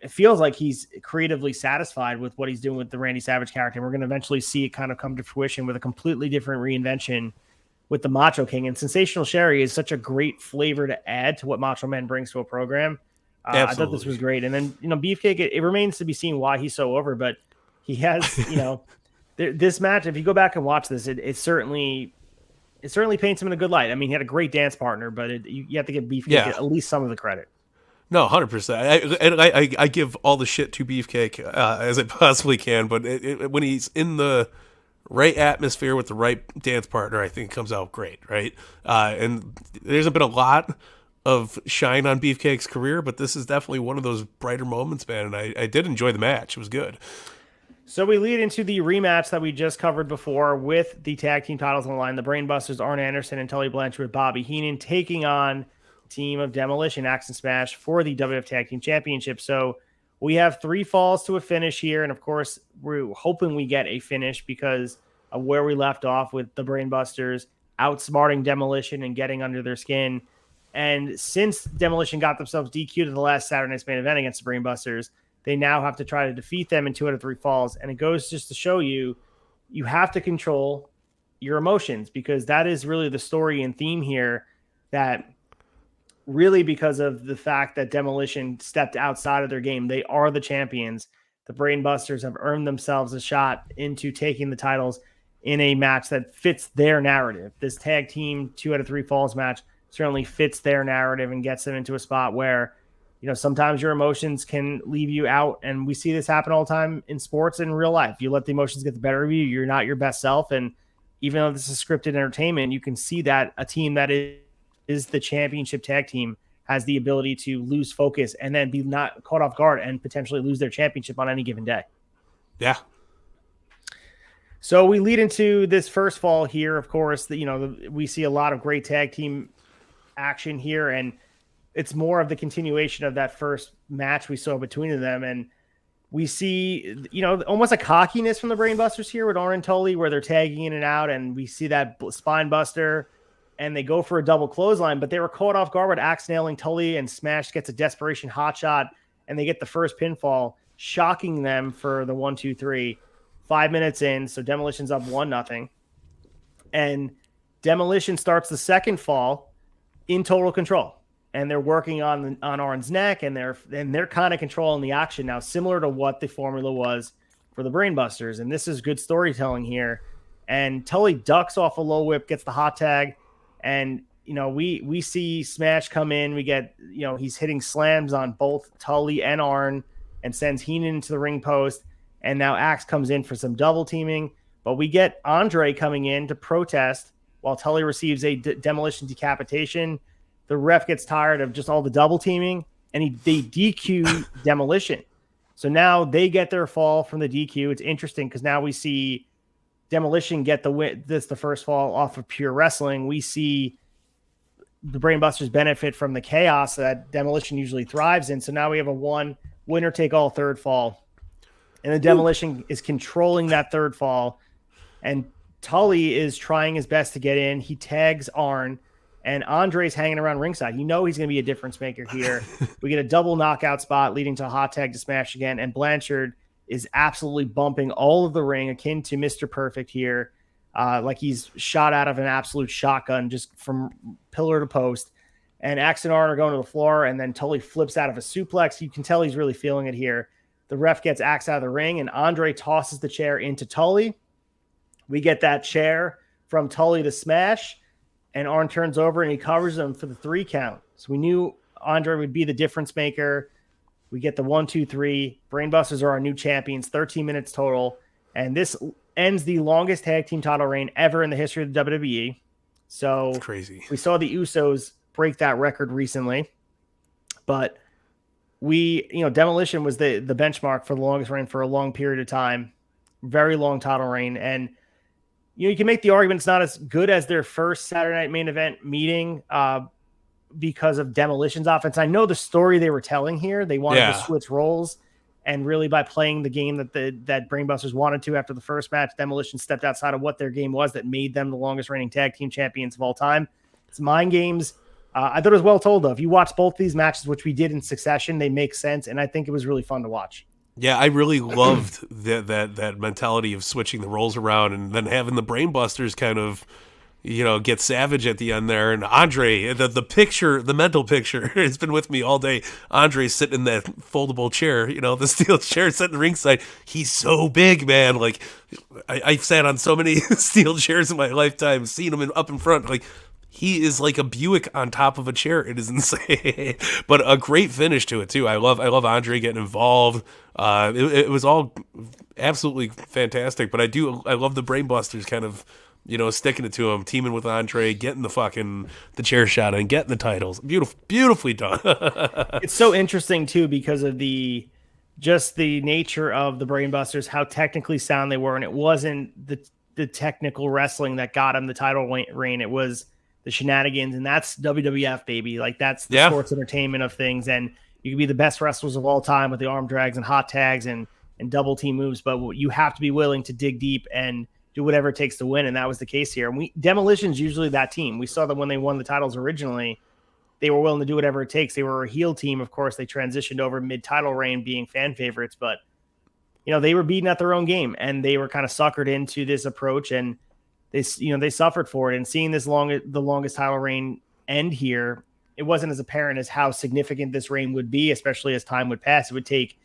feels like he's creatively satisfied with what he's doing with the Randy Savage character. And we're going to eventually see it kind of come to fruition with a completely different reinvention with the Macho King. And Sensational Sherry is such a great flavor to add to what Macho Man brings to a program. I thought this was great. And then, Beefcake, it remains to be seen why he's so over, but he has, this match, if you go back and watch this, it certainly paints him in a good light. I mean, he had a great dance partner, but you have to give Beefcake at least some of the credit. No, 100%. I give all the shit to Beefcake as I possibly can, but when he's in the right atmosphere with the right dance partner, I think it comes out great, right? And there's been a lot of shine on Beefcake's career, but this is definitely one of those brighter moments, man, and I did enjoy the match. It was good. So we lead into the rematch that we just covered before with the tag team titles on the line. The Brainbusters, Arn Anderson and Tully Blanchard with Bobby Heenan taking on team of Demolition, Axe and Smash for the WWF Tag Team Championship. So we have 3 falls to a finish here. And of course, we're hoping we get a finish because of where we left off with the Brainbusters outsmarting Demolition and getting under their skin. And since Demolition got themselves DQ'd in the last Saturday Night's Main Event against the Brainbusters, they now have to try to defeat them in 2 out of 3 falls. And it goes just to show you have to control your emotions, because that is really the story and theme here, that really, because of the fact that Demolition stepped outside of their game, they are the champions. The Brainbusters have earned themselves a shot into taking the titles in a match that fits their narrative. This tag team 2 out of 3 falls match certainly fits their narrative and gets them into a spot where, sometimes your emotions can leave you out. And we see this happen all the time in sports and in real life. You let the emotions get the better of you, you're not your best self. And even though this is scripted entertainment, you can see that a team that is the championship tag team has the ability to lose focus and then be not caught off guard and potentially lose their championship on any given day. Yeah. So we lead into this first fall here. Of course, we see a lot of great tag team action here, and it's more of the continuation of that first match we saw between them. And we see, almost a cockiness from the Brainbusters here with Arn and Tully, where they're tagging in and out, and we see that spine buster, and they go for a double clothesline, but they were caught off guard with axe nailing Tully, and Smash gets a desperation hot shot, and they get the first pinfall, shocking them for the 1-2-3. 5 minutes in, so Demolition's up 1-0. And Demolition starts the second fall, in total control, and they're working on Arn's neck, and they're kind of controlling the action now, similar to what the formula was for the Brainbusters. And this is good storytelling here. And Tully ducks off a low whip, gets the hot tag, and we see Smash come in. We get he's hitting slams on both Tully and Arn, and sends Heenan into the ring post. And now Axe comes in for some double teaming, but we get Andre coming in to protest while Tully receives a demolition decapitation. The ref gets tired of just all the double teaming, and they DQ Demolition. So now they get their fall from the DQ. It's interesting because now we see Demolition get the win. This the first fall off of pure wrestling. We see the Brainbusters benefit from the chaos that Demolition usually thrives in. So now we have a winner take all third fall, and the Demolition is controlling that third fall, and Tully is trying his best to get in. He tags Arn, and Andre's hanging around ringside. He's going to be a difference maker here. We get a double knockout spot leading to a hot tag to Smash again, and Blanchard is absolutely bumping all of the ring, akin to Mr. Perfect here. Like he's shot out of an absolute shotgun just from pillar to post. And Axe and Arn are going to the floor, and then Tully flips out of a suplex. You can tell he's really feeling it here. The ref gets Axe out of the ring, and Andre tosses the chair into Tully. We get that chair from Tully to Smash, and Arn turns over and he covers him for the 3 count. So we knew Andre would be the difference maker. We get the 1, 2, 3. Brainbusters are our new champions, 13 minutes total. And this ends the longest tag team title reign ever in the history of the WWE. So it's crazy. We saw the Usos break that record recently. But Demolition was the benchmark for the longest reign for a long period of time. Very long title reign. And you can make the argument it's not as good as their first Saturday Night Main Event meeting because of Demolition's offense. I know the story they were telling here. They wanted to switch roles, and really by playing the game that Brainbusters wanted to after the first match, Demolition stepped outside of what their game was that made them the longest reigning tag team champions of all time. It's mind games. I thought it was well told, though. If you watch both these matches, which we did in succession, they make sense, and I think it was really fun to watch. Yeah, I really loved that mentality of switching the roles around and then having the Brainbusters kind of, get savage at the end there. And Andre, the mental picture has been with me all day. Andre sitting in that foldable chair, the steel chair sitting ringside. He's so big, man. Like, I've sat on so many steel chairs in my lifetime, seen him up in front. Like, he is like a Buick on top of a chair. It is insane, but a great finish to it too. I love Andre getting involved. It was all absolutely fantastic. But I love the Brainbusters kind of, sticking it to him, teaming with Andre, getting the chair shot and getting the titles. Beautifully done. It's so interesting too because of the nature of the Brainbusters, how technically sound they were, and it wasn't the technical wrestling that got him the title reign. It was the shenanigans, and that's WWF, baby. Like that's the sports entertainment of things. And you can be the best wrestlers of all time with the arm drags and hot tags and double team moves, but you have to be willing to dig deep and do whatever it takes to win. And that was the case here. And Demolition's usually that team. We saw that when they won the titles originally, they were willing to do whatever it takes. They were a heel team. Of course, they transitioned over mid-title reign being fan favorites, but they were beaten at their own game, and they were kind of suckered into this approach, and they suffered for it. And seeing the longest title reign end here, it wasn't as apparent as how significant this reign would be, especially as time would pass. It would take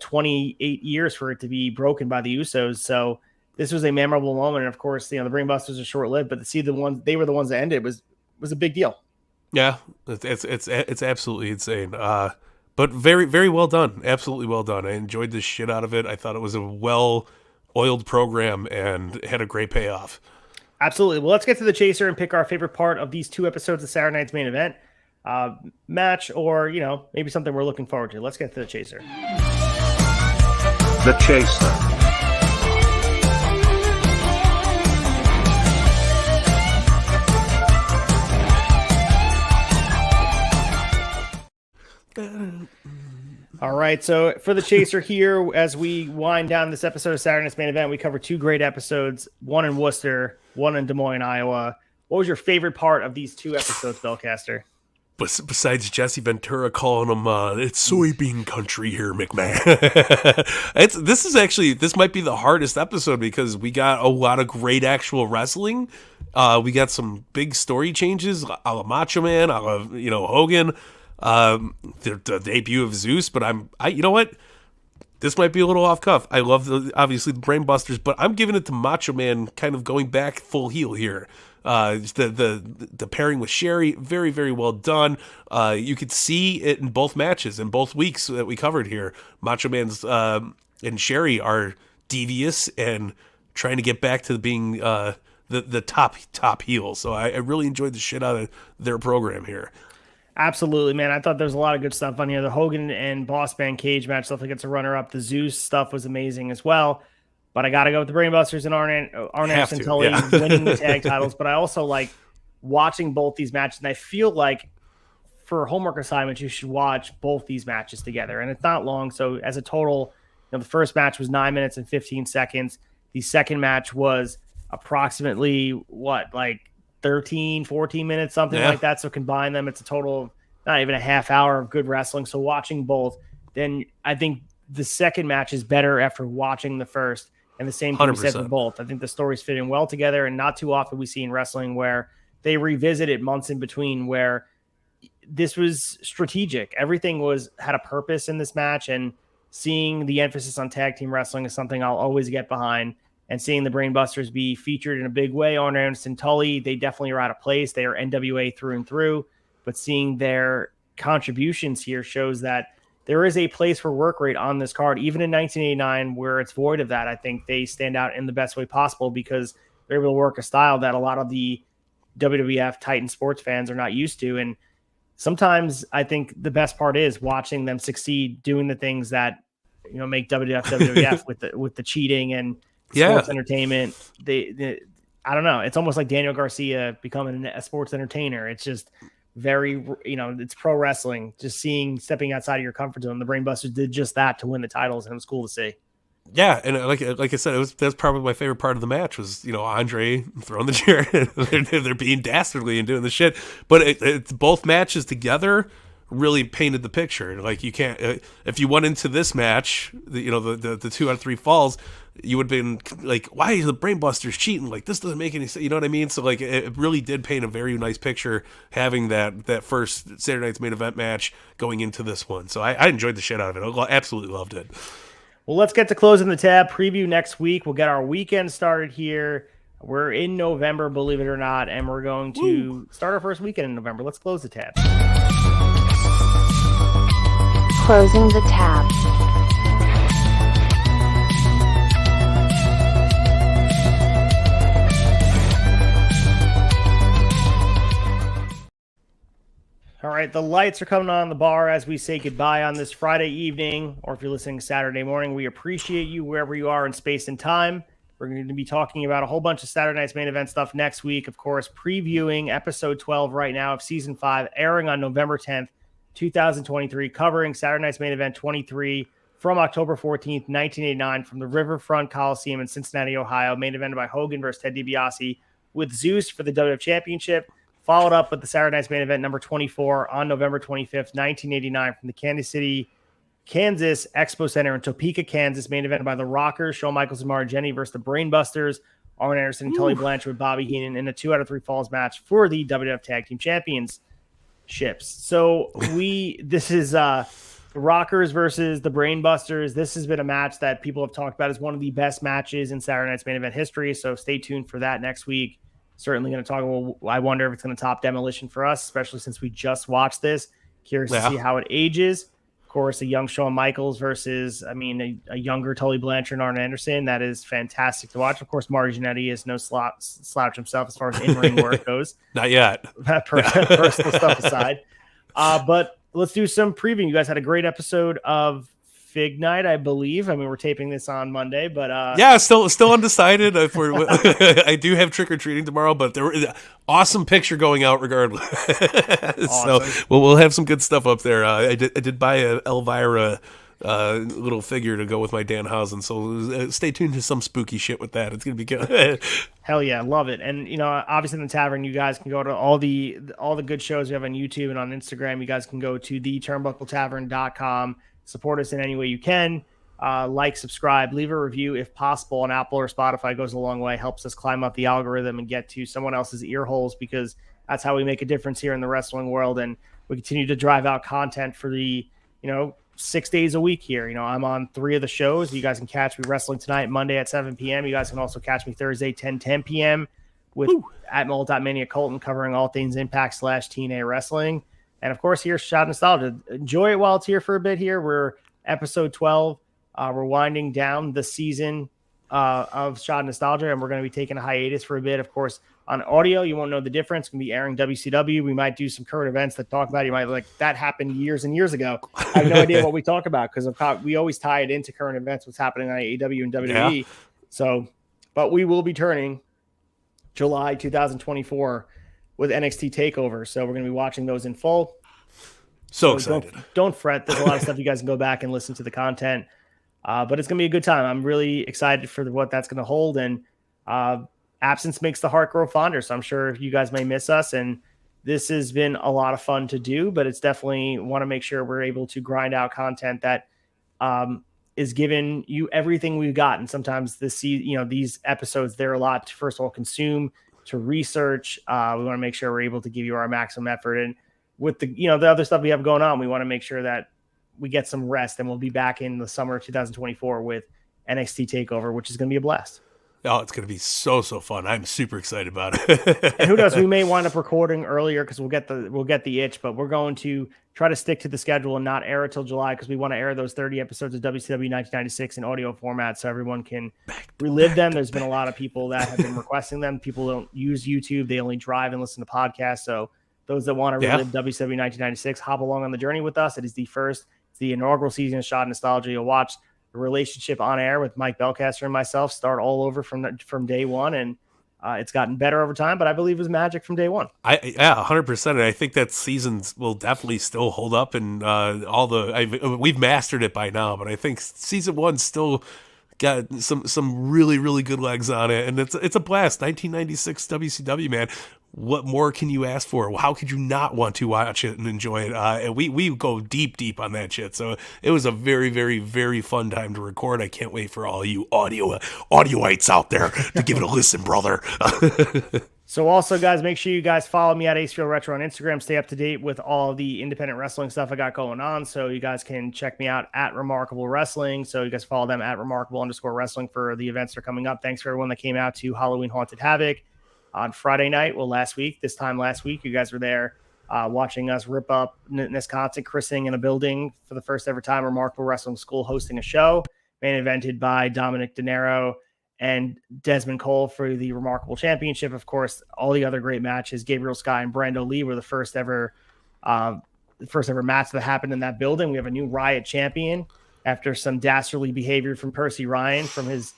28 years for it to be broken by the Usos. So this was a memorable moment. And of course, the Brainbusters are short lived, but to see they were the ones that ended was a big deal. Yeah, it's absolutely insane. But very, very well done. Absolutely well done. I enjoyed the shit out of it. I thought it was a well-oiled program and had a great payoff. Absolutely. Well, let's get to the chaser and pick our favorite part of these 2 episodes of Saturday Night's Main Event match, or maybe something we're looking forward to. Let's get to the chaser. The chaser. All right, so for the chaser here, as we wind down this episode of Saturday Night's Main Event, we cover 2 great episodes, one in Worcester, one in Des Moines, Iowa. What was your favorite part of these 2 episodes, Belcaster? Besides Jesse Ventura calling him, it's soybean country here, McMahon. This might be the hardest episode because we got a lot of great actual wrestling. We got some big story changes, a la Macho Man, a la, Hogan, the debut of Zeus. But you know what? This might be a little off cuff. I love obviously the Brainbusters, but I'm giving it to Macho Man, kind of going back full heel here. The pairing with Sherry, very, very well done. You could see it in both matches, in both weeks that we covered here. Macho Man's and Sherry are devious and trying to get back to being the top heel. So I really enjoyed the shit out of their program here. Absolutely, man. I thought there was a lot of good stuff on here. The Hogan and Bossman cage match stuff that gets a runner-up. The Zeus stuff was amazing as well. But I got to go with the Brainbusters and Arn Anderson Tully winning the tag titles. But I also like watching both these matches. And I feel like for homework assignments, you should watch both these matches together. And it's not long. So as a total, the first match was 9 minutes and 15 seconds. The second match was approximately, 13, 14 minutes, something like that. So combine them, it's a total of not even a half hour of good wrestling. So watching both, then I think the second match is better after watching the first. And the same thing we said for both. I think the stories fit in well together, and not too often we see in wrestling where they revisit it months in between, where this was strategic. Everything had a purpose in this match, and seeing the emphasis on tag team wrestling is something I'll always get behind. And seeing the Brainbusters be featured in a big way, Arn Anderson Tully, they definitely are out of place. They are NWA through and through, but seeing their contributions here shows that there is a place for work rate on this card, even in 1989, where it's void of that. I think they stand out in the best way possible because they're able to work a style that a lot of the WWF Titan sports fans are not used to. And sometimes I think the best part is watching them succeed doing the things that make WWF with the cheating and sports entertainment. I don't know. It's almost like Daniel Garcia becoming a sports entertainer. It's just very, it's pro wrestling, just stepping outside of your comfort zone. The Brainbusters did just that to win the titles, and it was cool to see. Yeah, and like I said, that's probably my favorite part of the match was, Andre throwing the chair. they're being dastardly and doing the shit. But it's both matches together really painted the picture. Like, you can't, if you went into this match, the 2 out of 3 falls, you would have been like, why is the Brainbusters cheating? Like, this doesn't make any sense. You know what I mean? So, like, it really did paint a very nice picture having that first Saturday Night's Main Event match going into this one. So I enjoyed the shit out of it. I absolutely loved it. Well, let's get to closing the tab. Preview next week. We'll get our weekend started here. We're in November, believe it or not, and we're going to start our first weekend in November. Let's close the tab. Closing the tab. All right, the lights are coming on the bar as we say goodbye on this Friday evening, or if you're listening Saturday morning, we appreciate you wherever you are in space and time. We're going to be talking about a whole bunch of Saturday Night's Main Event stuff next week. Of course, previewing episode 12 right now of season 5, airing on November 10th, 2023, covering Saturday Night's Main Event 23 from October 14th, 1989, from the Riverfront Coliseum in Cincinnati, Ohio, main evented by Hogan versus Ted DiBiase, with Zeus for the WWF Championship, followed up with the Saturday Night's Main Event number 24 on November 25th, 1989, from the Kansas City, Kansas Expo Center in Topeka, Kansas, main evented by the Rockers, Shawn Michaels and Mara Jennings versus the Brainbusters, Arn Anderson and Tully Blanchard with Bobby Heenan in a 2 out of 3 falls match for the WWF Tag Team Championships. So this is the Rockers versus the Brainbusters. This has been a match that people have talked about as one of the best matches in Saturday Night's Main Event history. So stay tuned for that next week. Certainly going to talk. Well, I wonder if it's going to top Demolition for us, especially since we just watched this. Curious to see how it ages. Of course, a young Shawn Michaels versus, a younger Tully Blanchard and Arn Anderson. That is fantastic to watch. Of course, Marty Jannetty is no slouch himself as far as in-ring work goes. Not yet. That personal stuff aside. But let's do some previewing. You guys had a great episode of Fig Night, I believe. We're taping this on Monday, but yeah, still undecided. I do have trick or treating tomorrow, but there was an awesome picture going out regardless. Awesome. So we'll have some good stuff up there. I did buy a Elvira little figure to go with my Danhausen, so stay tuned to some spooky shit with that. It's gonna be good. Hell yeah, love it. And obviously in the Tavern, you guys can go to all the good shows we have on YouTube and on Instagram. You guys can go to theturnbuckletavern.com. Support us in any way you can. like, subscribe, leave a review if possible on Apple or Spotify. Goes a long way, helps us climb up the algorithm and get to someone else's ear holes, because that's how we make a difference here in the wrestling world. And we continue to drive out content for the, 6 days a week here. I'm on 3 of the shows. You guys can catch me Wrestling Tonight Monday at 7 p.m. You guys can also catch me Thursday 10 p.m. with at Mania Colton, covering all things Impact / TNA wrestling. And of course, here's Shot Nostalgia. Enjoy it while it's here for a bit here. We're episode 12. We're winding down the season of Shot Nostalgia, and we're going to be taking a hiatus for a bit. Of course, on audio, you won't know the difference. It's going to be airing WCW. We might do some current events that talk about it. You might like, that happened years and years ago. I have no idea what we talk about, because we always tie it into current events, what's happening on AEW and WWE. Yeah. So, but we will be turning July 2024 with NXT TakeOver. So we're going to be watching those in full. So excited. Don't fret. There's a lot of stuff you guys can go back and listen to the content. But it's going to be a good time. I'm really excited for what that's going to hold. And absence makes the heart grow fonder. So I'm sure you guys may miss us. And this has been a lot of fun to do, but it's definitely want to make sure we're able to grind out content that is giving you everything we've got. And sometimes these episodes, they're a lot to, first of all, consume, to research. We want to make sure we're able to give you our maximum effort. And with the other stuff we have going on, we want to make sure that we get some rest, and we'll be back in the summer of 2024 with NXT TakeOver, which is going to be a blast. Oh, it's going to be so fun. I'm super excited about it. And who knows, we may wind up recording earlier because we'll get the itch, but we're going to try to stick to the schedule and not air it till July, because we want to air those 30 episodes of WCW 1996 in audio format so everyone can relive them. There's been a lot of people that have been requesting them. People don't use YouTube. They only drive and listen to podcasts. So those that want to relive WCW 1996, hop along on the journey with us. It is it's the inaugural season of Shot Nostalgia. You'll watch the relationship on air with Mike Belcaster and myself start all over from day one, and it's gotten better over time, but I believe it was magic from day one. 100%. And I think that seasons will definitely still hold up, and we've mastered it by now, but I think season 1 still got some really, really good legs on it, and it's a blast. 1996 WCW, man. What more can you ask for? How could you not want to watch it and enjoy it? And we go deep on that shit. So it was a very, very, very fun time to record. I can't wait for all you audioites out there to give it a listen, brother. So also, guys, make sure you guys follow me at ACEFIELD RETRO on Instagram. Stay up to date with all the independent wrestling stuff I got going on. So you guys can check me out at Remarkable Wrestling. So you guys follow them at Remarkable_Wrestling for the events that are coming up. Thanks for everyone that came out to Halloween Haunted Havoc on Friday night. Well, last week, you guys were there watching us rip up Wisconsin, christening in a building for the first ever time. Remarkable Wrestling School hosting a show, main evented by Dominic De Niro and Desmond Cole for the Remarkable Championship. Of course, all the other great matches. Gabriel Sky and Brando Lee were the first ever match that happened in that building. We have a new Riot champion after some dastardly behavior from Percy Ryan from his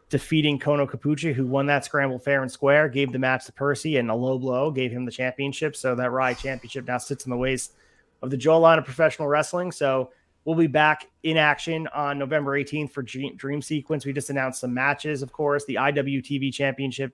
defeating Kono Capucci, who won that scramble fair and square, gave the match to Percy, and a low blow gave him the championship. So that Riot championship now sits in the waist of the jawline of professional wrestling. So we'll be back in action on November 18th for Dream Sequence. We just announced some matches, of course. The IWTV Championship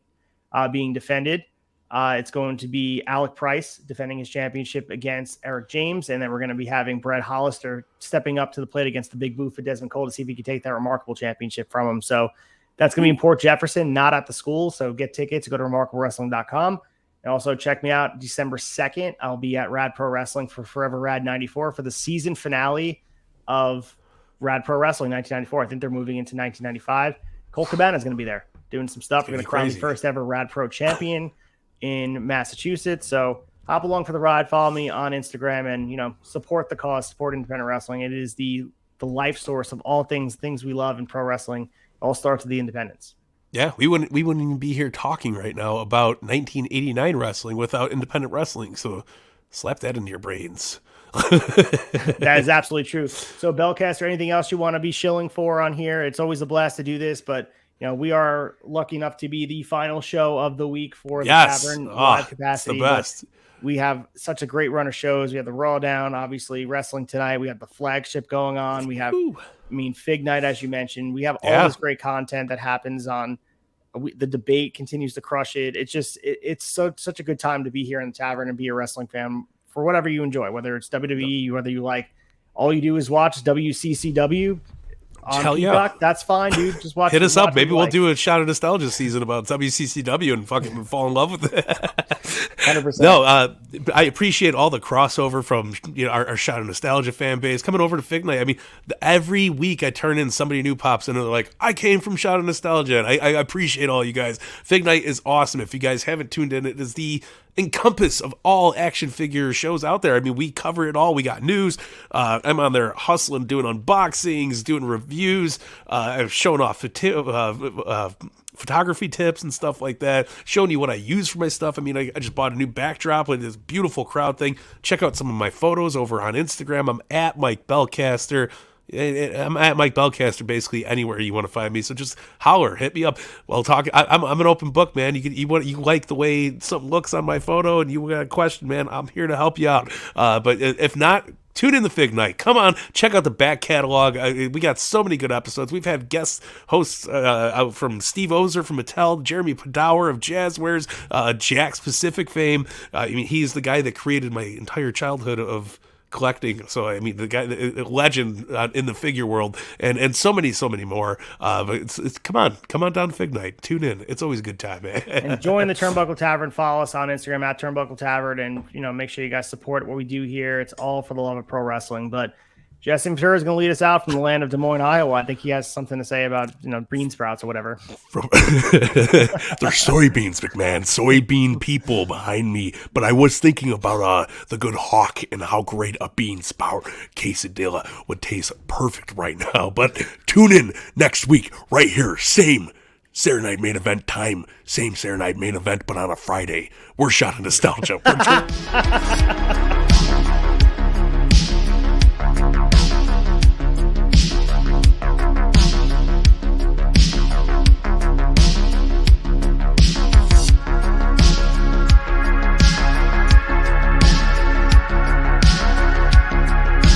being defended. It's going to be Alec Price defending his championship against Eric James. And then we're going to be having Brett Hollister stepping up to the plate against the Big Boo for Desmond Cole to see if he can take that Remarkable Championship from him. So that's going to be in Port Jefferson, not at the school. So get tickets, go to remarkablewrestling.com. And also check me out December 2nd. I'll be at Rad Pro Wrestling for Forever Rad 94 for the season finale of Rad Pro Wrestling 1994. I think they're moving into 1995. Colt Cabana is going to be there doing some stuff. We're going to crown the first ever Rad Pro champion in Massachusetts. So hop along for the ride. Follow me on Instagram and, support the cause, support independent wrestling. It is the life source of all things we love in pro wrestling. All starts with the independents. Yeah, we wouldn't even be here talking right now about 1989 wrestling without independent wrestling. So slap that into your brains. That is absolutely true. So Belcaster, anything else you want to be shilling for on here? It's always a blast to do this, but we are lucky enough to be the final show of the week for the Tavern live capacity. It's the best. We have such a great run of shows. We have the Raw Down, obviously Wrestling Tonight. We have the flagship going on. We have, Fig Night, as you mentioned. We have all this great content that happens on. The debate continues to crush it. It's just, it's such a good time to be here in the Tavern and be a wrestling fan for whatever you enjoy, whether it's WWE, whether you like, all you do is watch WCCW. on Hell yeah. Peacock. That's fine, dude. Just watch. Hit us watch up. Maybe what you we'll like. do a Shot of Nostalgia season about WCCW and fucking fall in love with it. 100%. No, I appreciate all the crossover from our Shot of Nostalgia fan base coming over to Fig Night. I mean, every week I turn in, somebody new pops in and they're like, I came from Shot of Nostalgia. And I appreciate all you guys. Fig Night is awesome. If you guys haven't tuned in, it is the encompass of all action figure shows out there. I mean, we cover it all. We got news. I'm on there hustling, doing unboxings, doing reviews, showing off photography tips and stuff like that, showing you what I use for my stuff. I mean, I just bought a new backdrop with this beautiful crowd thing. Check out some of my photos over on Instagram. I'm at Mike Belcaster. I'm at Mike Belcaster basically anywhere you want to find me. So just holler, hit me up. Well, I'm an open book, man. You like the way something looks on my photo, and you got a question, man. I'm here to help you out. But if not, tune in the Fig Night. Come on, check out the back catalog. We got so many good episodes. We've had guest hosts out from Steve Ozer from Mattel, Jeremy Padower of Jazzwares, Jack's Pacific fame. I mean, he's the guy that created my entire childhood of collecting. So I mean, the guy, a legend in the figure world, and so many more. But it's come on down to Fig Night. Tune in. It's always a good time, man. And join the Turnbuckle Tavern. Follow us on Instagram at Turnbuckle Tavern, and make sure you guys support what we do here. It's all for the love of pro wrestling. But Jesse Ventura is going to lead us out from the land of Des Moines, Iowa. I think he has something to say about bean sprouts or whatever. They're soybeans, McMahon. Soybean people behind me. But I was thinking about the good hawk and how great a bean sprout quesadilla would taste perfect right now. But tune in next week right here. Same Saturday Night Main Event time. Same Saturday Night Main Event, but on a Friday. We're Shot of Nostalgia.